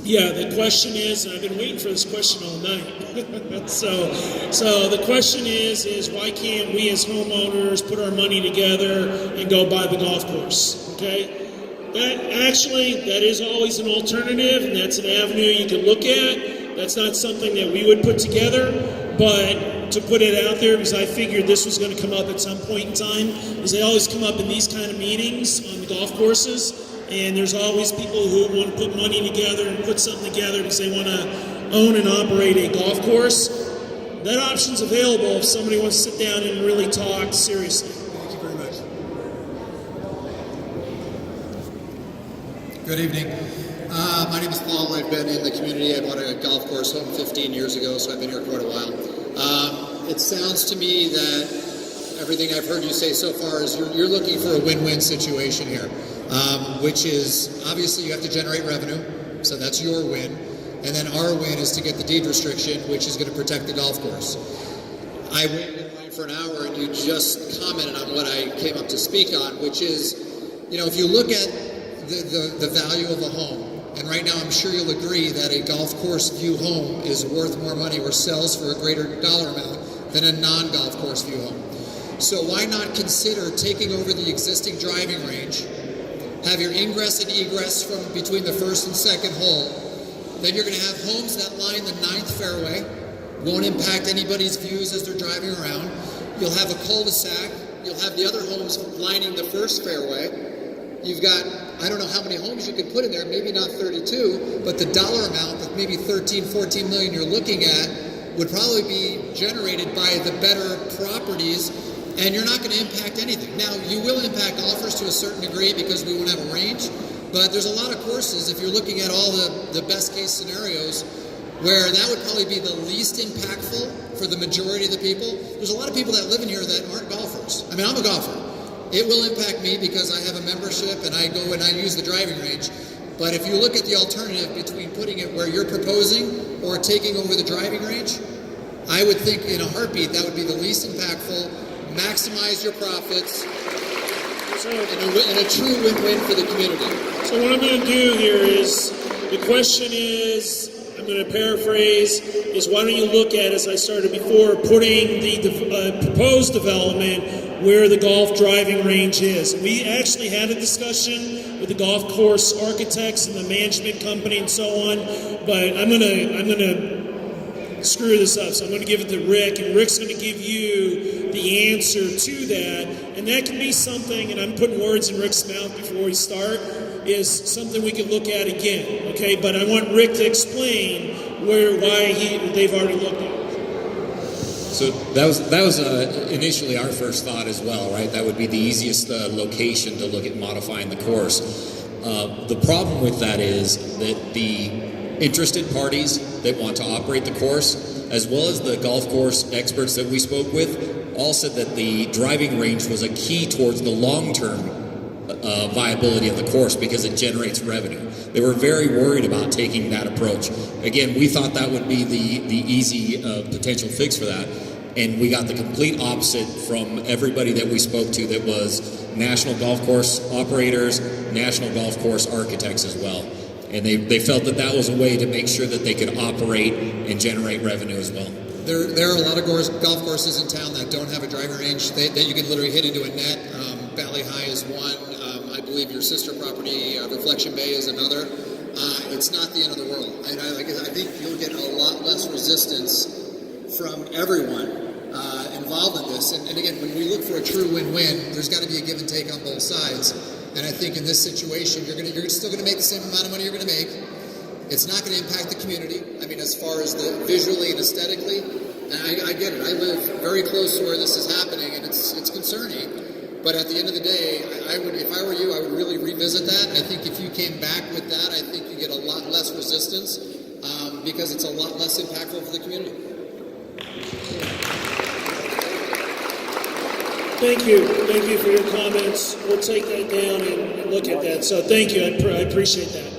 Yeah, the question is, and I've been waiting for this question all night. so the question is why can't we as homeowners put our money together and go buy the golf course? Okay? That is always an alternative, and that's an avenue you can look at. That's not something that we would put together, but to put it out there, because I figured this was going to come up at some point in time, because they always come up in these kind of meetings on the golf courses, and there's always people who want to put money together and put something together because they want to own and operate a golf course. That option's available if somebody wants to sit down and really talk seriously. Thank you very much. Good evening. My name is Paul. I've been in the community. I bought a golf course home 15 years ago, so I've been here quite a while. It sounds to me that everything I've heard you say so far is you're looking for a win-win situation here, which is obviously you have to generate revenue, so that's your win. And then our win is to get the deed restriction, which is going to protect the golf course. I waited in line for an hour, and you just commented on what I came up to speak on, which is, if you look at the value of a home, and And right now, I'm sure you'll agree that a golf course view home is worth more money or sells for a greater dollar amount than a non-golf course view home. So why not consider taking over the existing driving range, have your ingress and egress from between the first and second hole. Then you're going to have homes that line the 9th fairway, won't impact anybody's views as they're driving around. You'll have a cul-de-sac. You'll have the other homes lining the first fairway. You've got, I don't know how many homes you can put in there, maybe not 32, but the dollar amount of maybe 13, 14 million you're looking at would probably be generated by the better properties, and you're not going to impact anything. Now, you will impact golfers to a certain degree because we won't have a range, but there's a lot of courses, if you're looking at all the best case scenarios, where that would probably be the least impactful for the majority of the people. There's a lot of people that live in here that aren't golfers. I mean, I'm a golfer. It will impact me because I have a membership and I go and I use the driving range. But if you look at the alternative between putting it where you're proposing or taking over the driving range, I would think in a heartbeat that would be the least impactful, maximize your profits, and a true win-win for the community. So what I'm going to do here is, the question is, I'm going to paraphrase, is why don't you look at, as I started before, putting the proposed development where the golf driving range is. We actually had a discussion with the golf course architects and the management company and so on, but I'm gonna screw this up, so I'm gonna give it to Rick, and Rick's gonna give you the answer to that, and that can be something, and I'm putting words in Rick's mouth before we start, is something we can look at again, okay? But I want Rick to explain why they've already looked at it. So that was initially our first thought as well, right? That would be the easiest location to look at modifying the course. The problem with that is that the interested parties that want to operate the course, as well as the golf course experts that we spoke with, all said that the driving range was a key towards the long-term viability of the course because it generates revenue. They were very worried about taking that approach. Again, we thought that would be the easy potential fix for that, and we got the complete opposite from everybody that we spoke to that was national golf course operators, national golf course architects as well. And they felt that was a way to make sure that they could operate and generate revenue as well. There are a lot of golf courses in town that don't have a driving range that you can literally hit into a net. Valley High is one. I believe your sister property, Reflection Bay, is another. It's not the end of the world. And I think you'll get a lot less resistance from everyone involved in this. And again, when we look for a true win-win, there's got to be a give and take on both sides. And I think in this situation, you're still going to make the same amount of money you're going to make. It's not going to impact the community. I mean, as far as the visually and aesthetically, and I get it. I live very close to where this is happening, and it's concerning. But at the end of the day, if I were you, I would really revisit that. I think if you came back with that, I think you get a lot less resistance because it's a lot less impactful for the community. Thank you. Thank you for your comments. We'll take that down and look at that. So thank you. I appreciate that.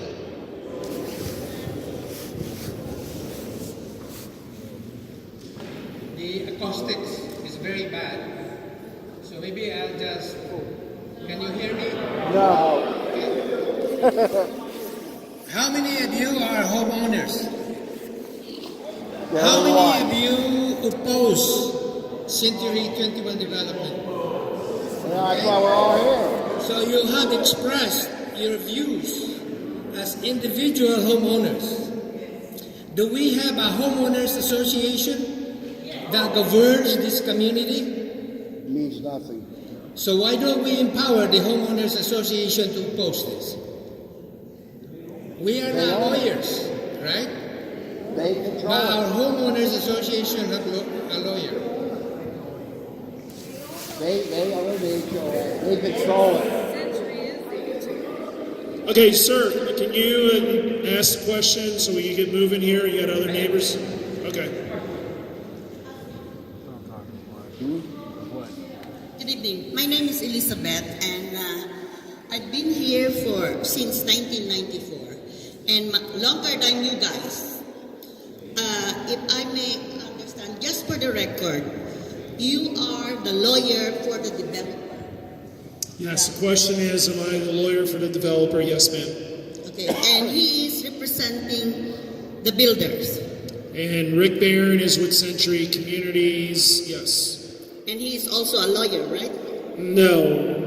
The acoustics is very bad. So maybe I'll just... Can you hear me? No. How many of you are homeowners? Yeah, How many of you oppose Century 21 development? Yeah, that's why we're all here. So you have expressed your views as individual homeowners. Do we have a homeowners association that governs this community? Means nothing. So why don't we empower the homeowners association to oppose this? We are not lawyers, right? They control But it. our homeowners association have a lawyer. They are the HOA. They control it. Okay, sir, can you ask the question so we can get moving here? You got other neighbors? Okay. Good evening. My name is Elizabeth, and I've been here since 1994, and longer than you guys. If I may understand, just for the record, you are the lawyer for the developer. Yes, the question is, am I the lawyer for the developer? Yes, ma'am. Okay, and he is representing the builders. And Rick Barron is with Century Communities, yes. And he is also a lawyer, right? No.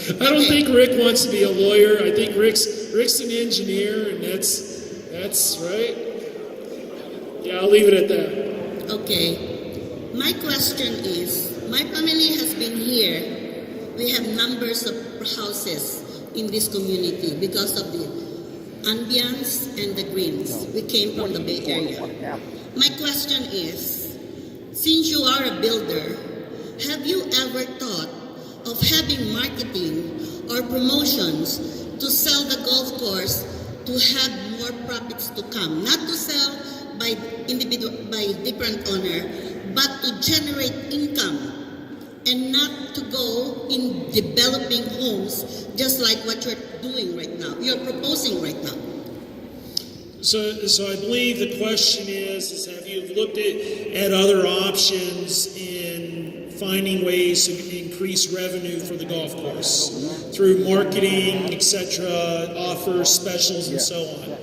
I don't think Rick wants to be a lawyer. I think Rick's an engineer, and that's right. Yeah, I'll leave it at that. Okay. My question is, my family has been here. We have numbers of houses in this community because of the ambience and the greens. We came from the Bay Area. My question is, since you are a builder, have you ever thought of having marketing or promotions to sell the golf course to have more profits to come? Not to sell by different owner, but to generate income and not to go in developing homes just like what you're doing right now. You're proposing right now. So I believe the question is have you looked at other options in finding ways to increase revenue for the golf course through marketing, etc., offers, specials, and so on?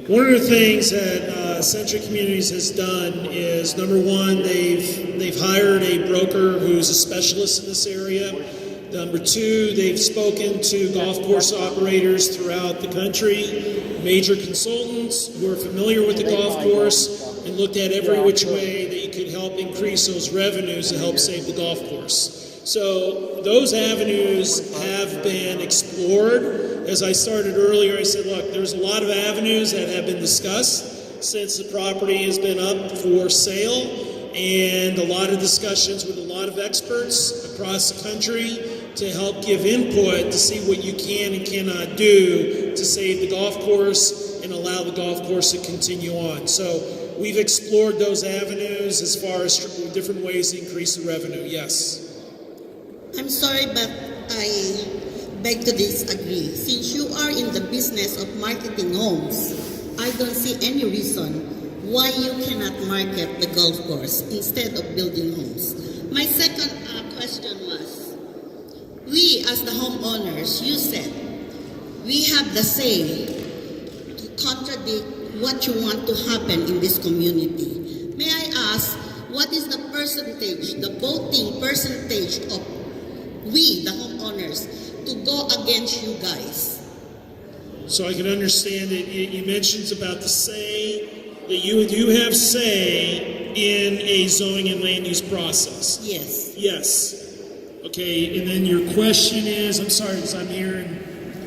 One of the things that Century Communities has done is, number one, they've hired a broker who's a specialist in this area. Number two, they've spoken to golf course operators throughout the country, major consultants who are familiar with the golf course, and looked at every which way that you could help increase those revenues to help save the golf course. So those avenues have been explored. As I started earlier, I said, look, there's a lot of avenues that have been discussed since the property has been up for sale, and a lot of discussions with a lot of experts across the country to help give input to see what you can and cannot do to save the golf course and allow the golf course to continue on. So we've explored those avenues as far as different ways to increase the revenue, yes. I'm sorry, but I beg to disagree. Since you are in the business of marketing homes, I don't see any reason why you cannot market the golf course instead of building homes. My second question was, we as the homeowners, you said, we have the say to contradict what you want to happen in this community. May I ask, what is the percentage, the voting percentage of we, the homeowners, to go against you guys? So I can understand it. You mentioned about the say, that you have say in a zoning and land use process. Yes. Yes. Okay, and then your question is, I'm sorry, because I'm hearing,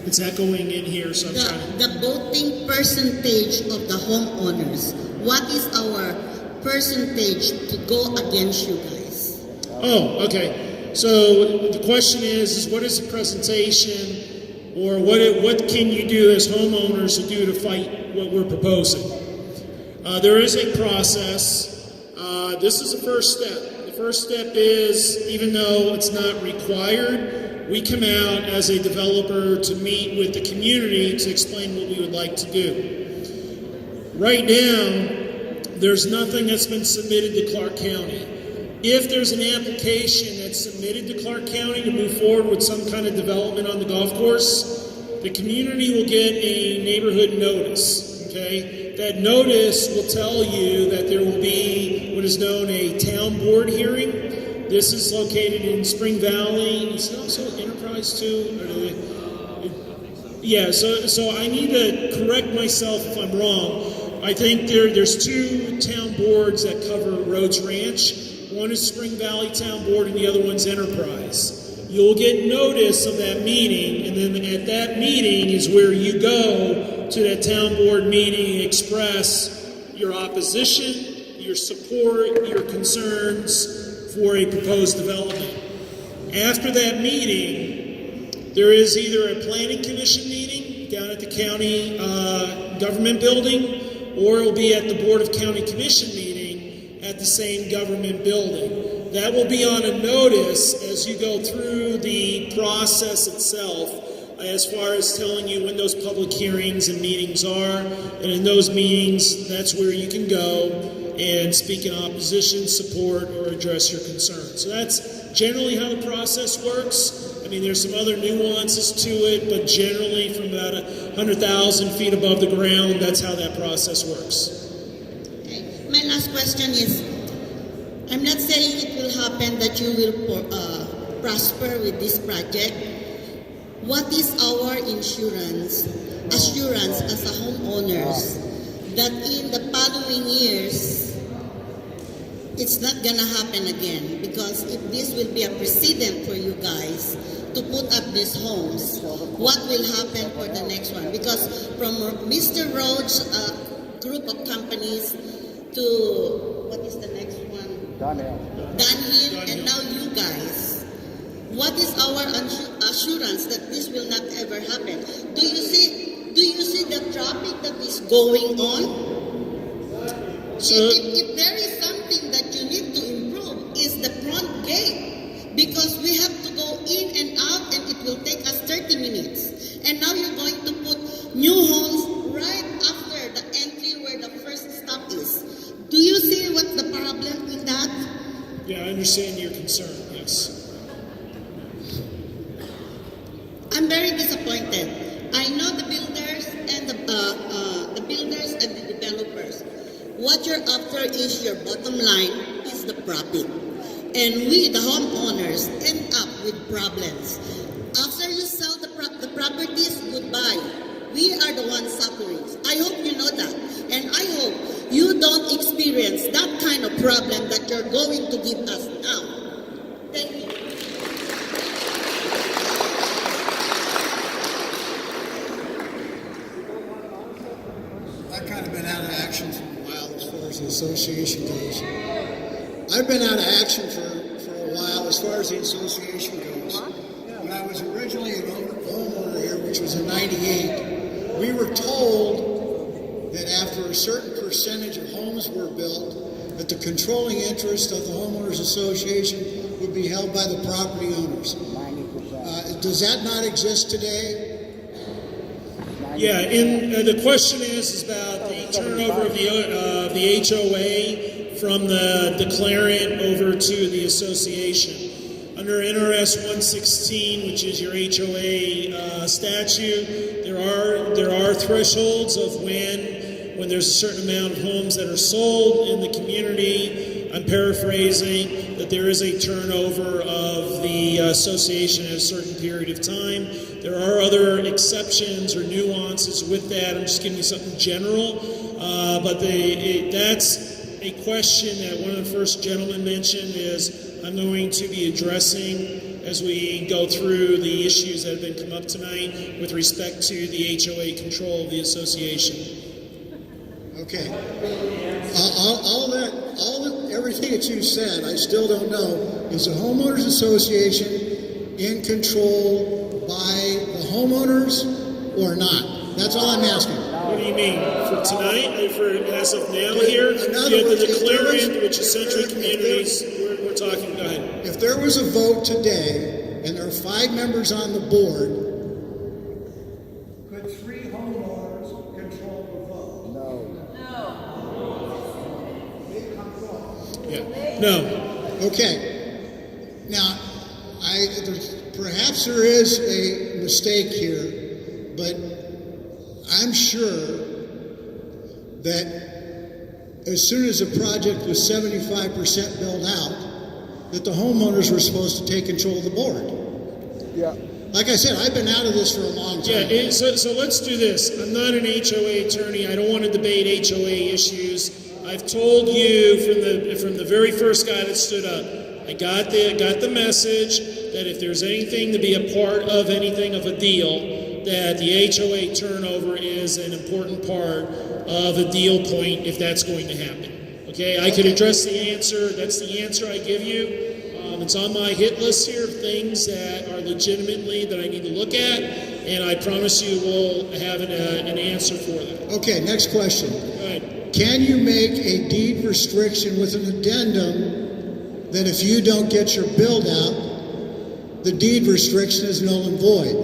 it's echoing in here, so I'm trying to... The voting percentage of the homeowners, what is our percentage to go against you guys? Oh, okay. So the question is what is the presentation, or what can you do as homeowners to do to fight what we're proposing? There is a process. This is the first step. The first step is, even though it's not required, we come out as a developer to meet with the community to explain what we would like to do. Right now, there's nothing that's been submitted to Clark County. If there's an application that's submitted to Clark County to move forward with some kind of development on the golf course, the community will get a neighborhood notice, okay? That notice will tell you that there will be what is known a town board hearing. This is located in Spring Valley. Is it also Enterprise too? Yeah, so I need to correct myself if I'm wrong. I think there's two town boards that cover Rhodes Ranch. One is Spring Valley Town Board and the other one's Enterprise. You'll get notice of that meeting, and then at that meeting is where you go to that town board meeting and express your opposition, your support, your concerns for a proposed development. After that meeting, there is either a planning commission meeting down at the county government building, or it'll be at the Board of County Commission meeting at the same government building. That will be on a notice as you go through the process itself, as far as telling you when those public hearings and meetings are. And in those meetings, that's where you can go and speak in opposition, support, or address your concerns. So that's generally how the process works. I mean, there's some other nuances to it, but generally from about 100,000 feet above the ground, that's how that process works. Okay. My last question is, I'm not saying it will happen that you will prosper with this project. What is our assurance as a homeowners that in the following years, it's not gonna happen again? Because if this will be a precedent for you guys to put up these homes, what will happen for the next one? Because from Mr. Rhodes' group of companies to, what is the next one? Dunhill, and now you guys. What is our assurance that this will not ever happen? Do you see the traffic that is going on? If there is something that you need to improve, is the front gate, because we have to go in and out, and it will take us 30 minutes. And now you're going to put new homes right after the entry where the first stop is. Do you see what's the problem with that? Yeah, I understand your concern, yes. I'm very disappointed. I know the builders and the developers. What you're after is your bottom line is the profit, and we, the homeowners, end up with problems. After you sell the properties, goodbye. We are the ones suffering. I hope you know that, and I hope you don't experience that kind of problem that you're going to give us now. Thank you. I've kind of been out of action for a while as far as the association goes. I've been out of action for a while as far as the association goes. When I was originally a homeowner here, which was in '98, we were told that after a certain percentage of homes were built, that the controlling interest of the homeowners association would be held by the property owners. Does that not exist today? Yeah, and the question is about the turnover of the HOA from the declarant over to the association. Under NRS 116, which is your HOA statute, there are thresholds of when there's a certain amount of homes that are sold in the community. I'm paraphrasing, that there is a turnover of the association at a certain period of time. There are other exceptions or nuances with that. I'm just giving you something general. But that's a question that one of the first gentlemen mentioned is I'm going to be addressing as we go through the issues that have been come up tonight with respect to the HOA control of the association. Okay. Everything that you said, I still don't know. Is the homeowners association in control by the homeowners or not? That's all I'm asking. What do you mean? For tonight? For as of now here? You have the declarant, which is Century Communities. We're talking, go ahead. If there was a vote today and there are 5 members on the board, could 3 homeowners control the vote? Yeah. No. Okay. Now, perhaps there is a mistake here, but I'm sure that as soon as the project was 75% built out, that the homeowners were supposed to take control of the board. Yeah. Like I said, I've been out of this for a long time. Yeah, so let's do this. I'm not an HOA attorney. I don't want to debate HOA issues. I've told you from the very first guy that stood up, I got the message that if there's anything to be a part of anything of a deal, that the HOA turnover is an important part of a deal point if that's going to happen. Okay, I could address the answer. That's the answer I give you. It's on my hit list here of things that are legitimately that I need to look at, and I promise you we'll have an answer for that. Okay, next question. Go ahead. Can you make a deed restriction with an addendum that if you don't get your build out, the deed restriction is null and void?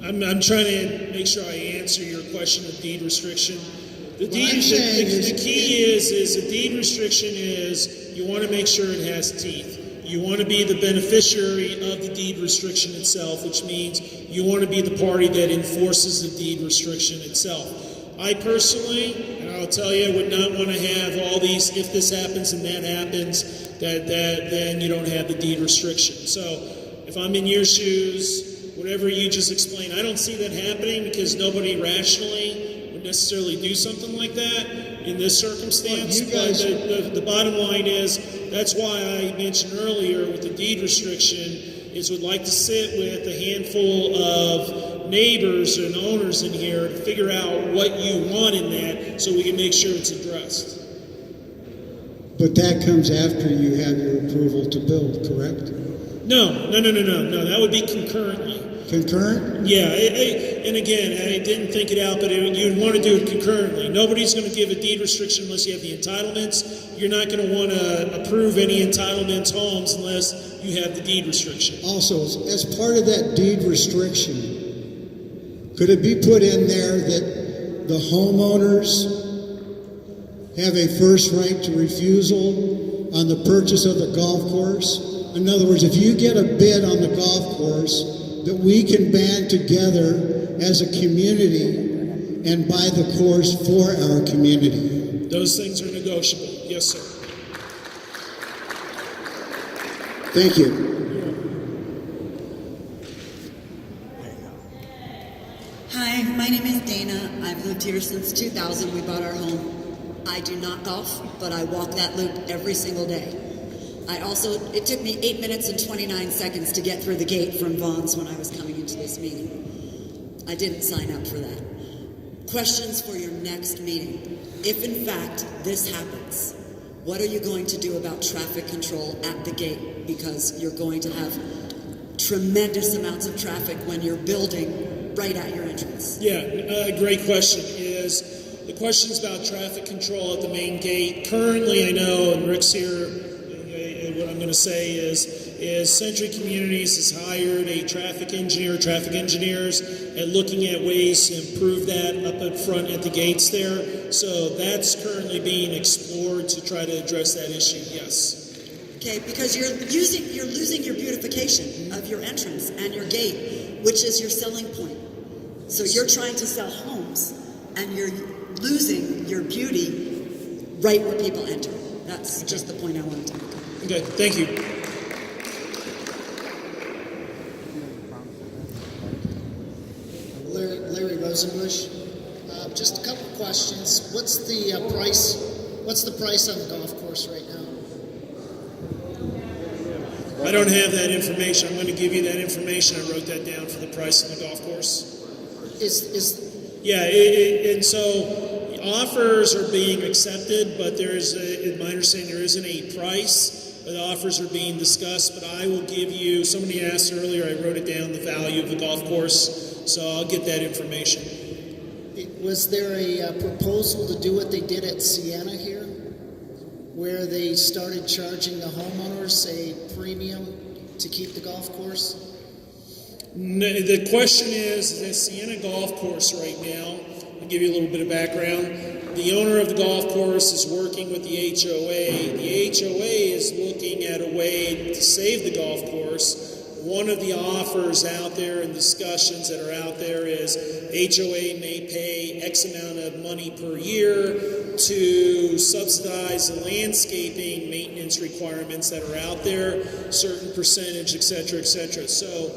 I'm trying to make sure I answer your question of deed restriction. The key is a deed restriction is you want to make sure it has teeth. You want to be the beneficiary of the deed restriction itself, which means you want to be the party that enforces the deed restriction itself. I personally, and I'll tell you, would not want to have all these, if this happens and that happens, then you don't have the deed restriction. So if I'm in your shoes, whatever you just explained, I don't see that happening because nobody rationally would necessarily do something like that in this circumstance. But the bottom line is, that's why I mentioned earlier with the deed restriction is would like to sit with a handful of neighbors and owners in here to figure out what you want in that so we can make sure it's addressed. But that comes after you have your approval to build, correct? No. That would be concurrently. Concurrent? Yeah, and again, I didn't think it out, but you'd want to do it concurrently. Nobody's going to give a deed restriction unless you have the entitlements. You're not going to want to approve any entitlements homes unless you have the deed restriction. Also, as part of that deed restriction, could it be put in there that the homeowners have a first right to refusal on the purchase of the golf course? In other words, if you get a bid on the golf course, that we can band together as a community and buy the course for our community. Those things are negotiable. Yes, sir. Thank you. Hi, my name is Dana. I've lived here since 2000. We bought our home. I do not golf, but I walk that loop every single day. It took me 8 minutes and 29 seconds to get through the gate from Vaughn's when I was coming into this meeting. I didn't sign up for that. Questions for your next meeting. If in fact this happens, what are you going to do about traffic control at the gate? Because you're going to have tremendous amounts of traffic when you're building right at your entrance. Yeah, great question. The questions about traffic control at the main gate. Currently, I know, and Rick's here, what I'm going to say is Century Communities has hired a traffic engineers, and looking at ways to improve that up at front at the gates there. So that's currently being explored to try to address that issue, yes. Okay, because you're losing your beautification of your entrance and your gate, which is your selling point. So you're trying to sell homes, and you're losing your beauty right where people enter. That's just the point I wanted to make. Okay, thank you. Larry Rosenbush. Just a couple of questions. What's the price? What's the price on the golf course right now? I don't have that information. I'm going to give you that information. I wrote that down for the price of the golf course. And so offers are being accepted, but there is, in my understanding, there isn't a price. The offers are being discussed, but I will give you, somebody asked earlier, I wrote it down, the value of the golf course, so I'll get that information. Was there a proposal to do what they did at Sienna here, where they started charging the homeowners a premium to keep the golf course? No, the question is at Sienna Golf Course right now, I'll give you a little bit of background. The owner of the golf course is working with the HOA. The HOA is looking at a way to save the golf course. One of the offers out there and discussions that are out there is HOA may pay X amount of money per year to subsidize the landscaping maintenance requirements that are out there, certain percentage, et cetera, et cetera. So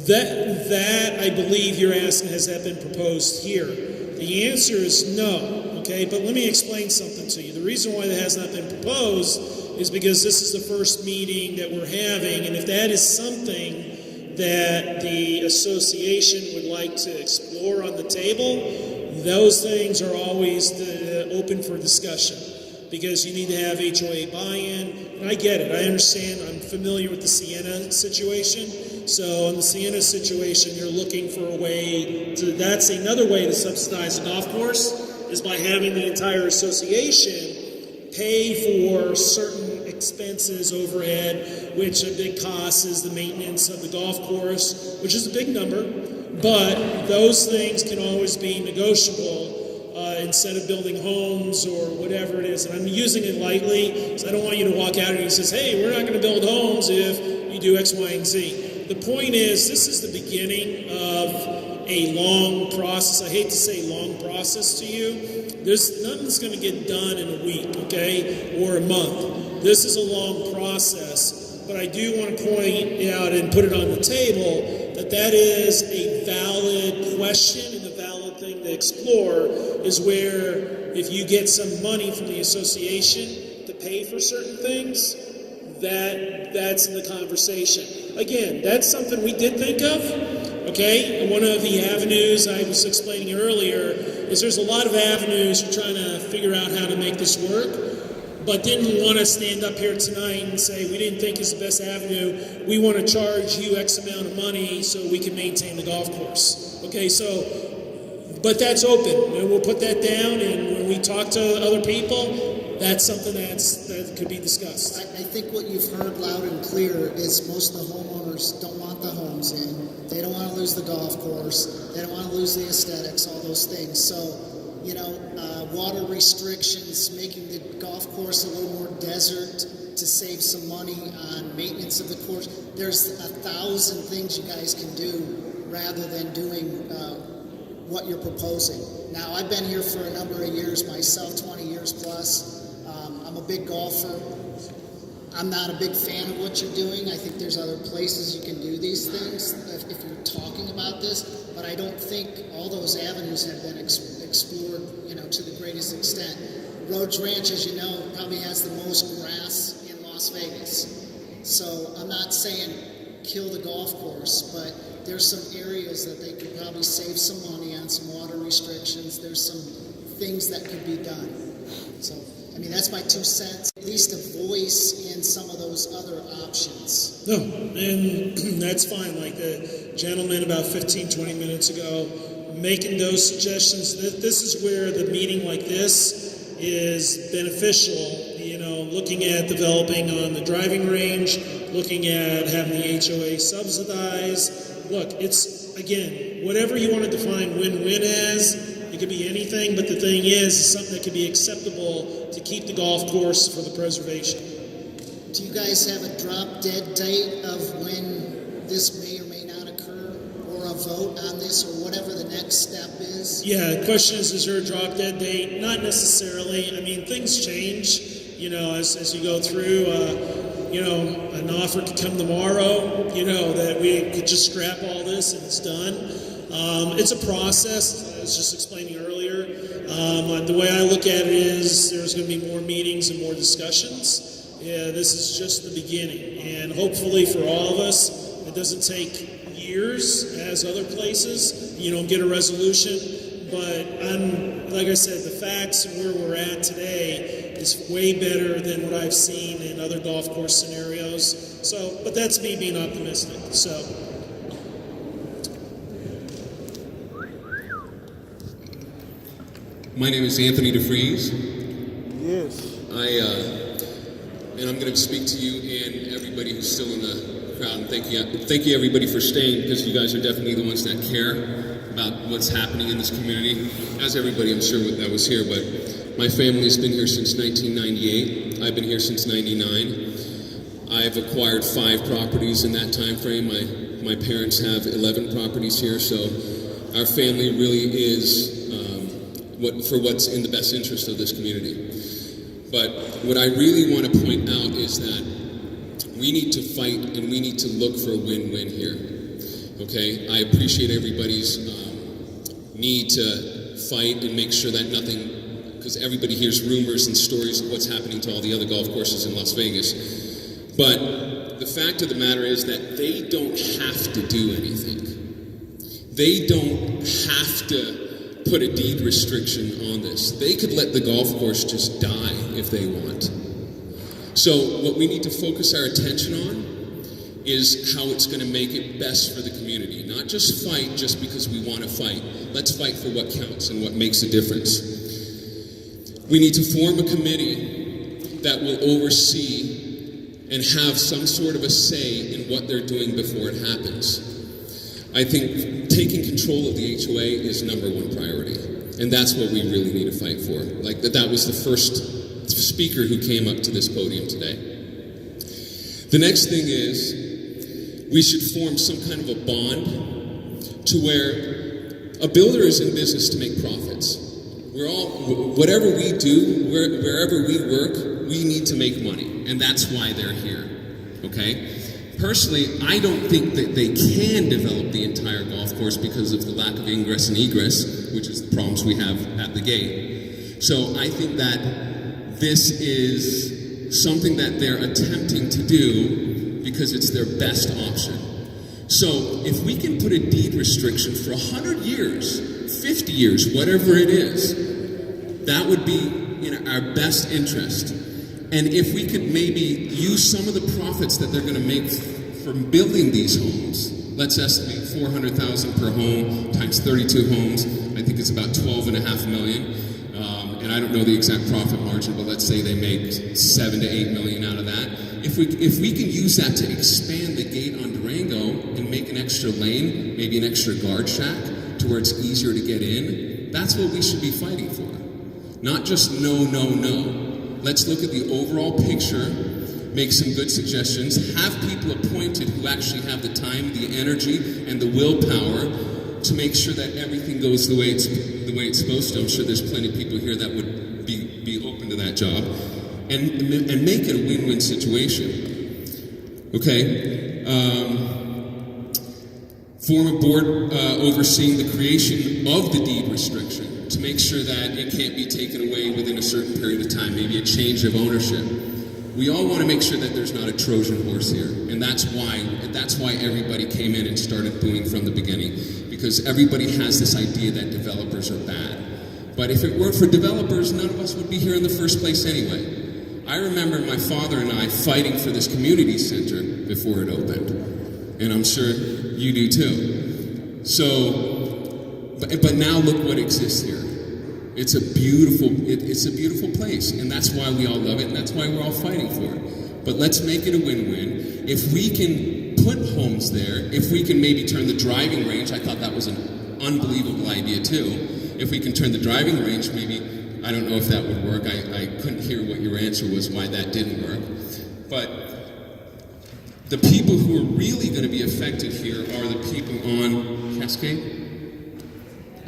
that I believe you're asking, has that been proposed here? The answer is no. Okay, but let me explain something to you. The reason why that has not been proposed is because this is the first meeting that we're having, and if that is something that the association would like to explore on the table, those things are always open for discussion because you need to have HOA buy-in. And I get it. I understand. I'm familiar with the Sienna situation. So in the Sienna situation, you're looking for a way to, that's another way to subsidize a golf course, is by having the entire association pay for certain expenses, overhead, which a big cost is the maintenance of the golf course, which is a big number, but those things can always be negotiable instead of building homes or whatever it is. And I'm using it lightly because I don't want you to walk out and he says, hey, we're not going to build homes if you do X, Y, and Z. The point is, this is the beginning of a long process. I hate to say long process to you. Nothing's going to get done in a week, okay, or a month. This is a long process, but I do want to point out and put it on the table that is a valid question and a valid thing to explore, is where if you get some money from the association to pay for certain things, that's in the conversation. Again, that's something we did think of, okay? And one of the avenues I was explaining earlier is there's a lot of avenues you're trying to figure out how to make this work, but didn't want to stand up here tonight and say we didn't think it's the best avenue. We want to charge you X amount of money so we can maintain the golf course. Okay, so, but that's open, and we'll put that down, and when we talk to other people, that's something that could be discussed. I think what you've heard loud and clear is most of the homeowners don't want the homes in. They don't want to lose the golf course. They don't want to lose the aesthetics, all those things. So, water restrictions, making the golf course a little more desert to save some money on maintenance of the course. There's 1,000 things you guys can do rather than doing what you're proposing. Now, I've been here for a number of years myself, 20 years plus. I'm a big golfer. I'm not a big fan of what you're doing. I think there's other places you can do these things if you're talking about this, but I don't think all those avenues have been explored, to the greatest extent. Rhodes Ranch, as you know, probably has the most grass in Las Vegas. So I'm not saying kill the golf course, but there's some areas that they could probably save some money on, some water restrictions. There's some things that could be done. So, that's my 2 cents. At least a voice in some of those other options. No, and that's fine. Like the gentleman about 15, 20 minutes ago, making those suggestions. This is where the meeting like this is beneficial. Looking at developing on the driving range, looking at having the HOA subsidized. Look, it's, again, whatever you want to define win-win as, it could be anything, but the thing is, it's something that could be acceptable to keep the golf course for the preservation. Do you guys have a drop-dead date of when this may or may not occur, or a vote on this, or whatever the next step is? Yeah, the question is there a drop-dead date? Not necessarily. Things change, as you go through. An offer could come tomorrow, that we could just scrap all this and it's done. It's a process. I was just explaining earlier. The way I look at it is there's going to be more meetings and more discussions. Yeah, this is just the beginning. And hopefully for all of us, it doesn't take years as other places. You don't get a resolution. But like I said, the facts and where we're at today is way better than what I've seen in other golf course scenarios. So, but that's me being optimistic. So. My name is Anthony DeFries. Yes. And I'm going to speak to you and everybody who's still in the crowd. And thank you everybody for staying, because you guys are definitely the ones that care about what's happening in this community. As everybody, I'm sure, that was here, but my family's been here since 1998. I've been here since 99. I've acquired 5 properties in that time frame. My parents have 11 properties here, so our family really is what's in the best interest of this community. But what I really want to point out is that we need to fight and we need to look for a win-win here. Okay, I appreciate everybody's need to fight and make sure that nothing, because everybody hears rumors and stories of what's happening to all the other golf courses in Las Vegas. But the fact of the matter is that they don't have to do anything. They don't have to put a deed restriction on this. They could let the golf course just die if they want. So what we need to focus our attention on is how it's going to make it best for the community. Not just fight just because we want to fight. Let's fight for what counts and what makes a difference. We need to form a committee that will oversee and have some sort of a say in what they're doing before it happens. I think taking control of the HOA is #1 priority. And that's what we really need to fight for. Like that was the first speaker who came up to this podium today. The next thing is we should form some kind of a bond to where a builder is in business to make profits. Whatever we do, wherever we work, we need to make money. And that's why they're here, okay? Personally, I don't think that they can develop the entire golf course because of the lack of ingress and egress, which is the problems we have at the gate. So I think that this is something that they're attempting to do because it's their best option. So if we can put a deed restriction for 100 years, 50 years, whatever it is, that would be in our best interest. And if we could maybe use some of the profits that they're going to make from building these homes, let's estimate $400,000 per home times 32 homes. I think it's about $12.5 million. And I don't know the exact profit margin, but let's say they make $7 to $8 million out of that. If we can use that to expand the gate on Durango and make an extra lane, maybe an extra guard shack, to where it's easier to get in, that's what we should be fighting for. Not just no, no, no. Let's look at the overall picture, make some good suggestions, have people appointed who actually have the time, the energy, and the willpower to make sure that everything goes the way it's supposed to. I'm sure there's plenty of people here that would be open to that job. And make it a win-win situation. Okay? Form a board overseeing the creation of the deed restriction to make sure that it can't be taken away within a certain period of time, maybe a change of ownership. We all want to make sure that there's not a Trojan horse here, and that's why everybody came in and started booing from the beginning, because everybody has this idea that developers are bad. But if it weren't for developers, none of us would be here in the first place anyway. I remember my father and I fighting for this community center before it opened, and I'm sure you do too. So, but now look what exists here. It's a beautiful place, and that's why we all love it, and that's why we're all fighting for it. But let's make it a win-win. If we can put homes there, if we can maybe turn the driving range, I thought that was an unbelievable idea too. If we can turn the driving range, maybe, I don't know if that would work. I couldn't hear what your answer was, why that didn't work. But the people who are really going to be affected here are the people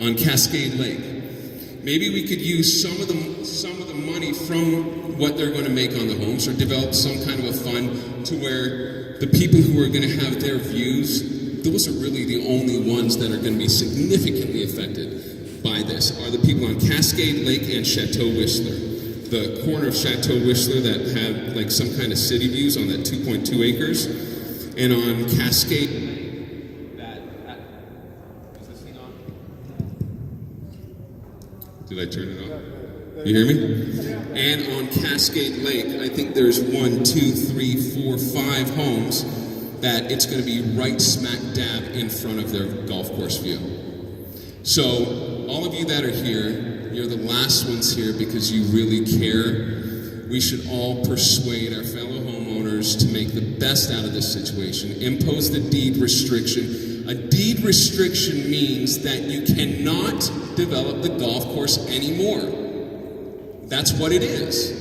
on Cascade Lake. Maybe we could use some of the money from what they're going to make on the homes, or develop some kind of a fund to where the people who are going to have their views, those are really the only ones that are going to be significantly affected by this, are the people on Cascade Lake and Chateau Whistler. The corner of Chateau Whistler that had like some kind of city views on that 2.2 acres, and on Cascade. Did I turn it off? You hear me? And on Cascade Lake, I think there's 1, 2, 3, 4, 5 homes that it's going to be right smack dab in front of their golf course view. So, all of you that are here, you're the last ones here because you really care. We should all persuade our fellow homeowners to make the best out of this situation. Impose the deed restriction. A deed restriction means that you cannot develop the golf course anymore. That's what it is.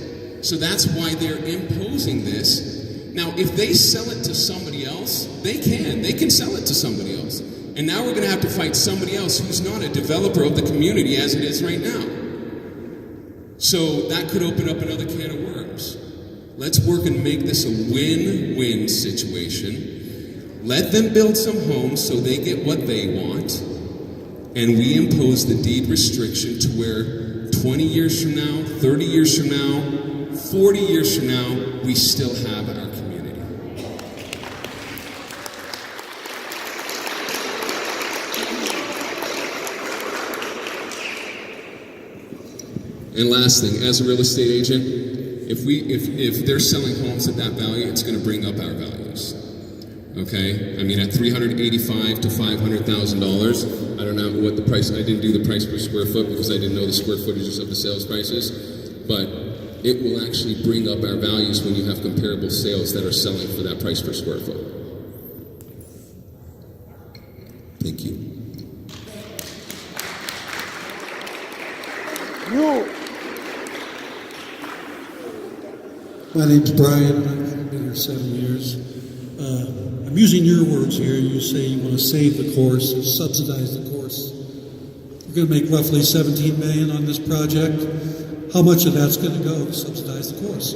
So that's why they're imposing this. Now, if they sell it to somebody else, they can sell it to somebody else. And now we're going to have to fight somebody else who's not a developer of the community as it is right now. So that could open up another can of worms. Let's work and make this a win-win situation. Let them build some homes so they get what they want, and we impose the deed restriction to where 20 years from now, 30 years from now, 40 years from now, we still have our community. And last thing, as a real estate agent, if they're selling homes at that value, it's going to bring up our values. Okay, I mean at $385,000 to $500,000. I don't know what the price. I didn't do the price per square foot because I didn't know the square footages of the sales prices. But it will actually bring up our values when you have comparable sales that are selling for that price per square foot. Thank you. My name's Brian. I've been here 7 years. I'm using your words here. You say you want to save the course, subsidize the course. You're going to make roughly $17 million on this project. How much of that's going to go to subsidize the course?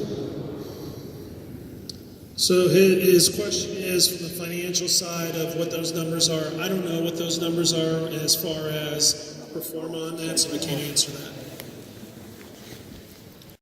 So his question is from the financial side of what those numbers are. I don't know what those numbers are as far as perform on that, so I can't answer that.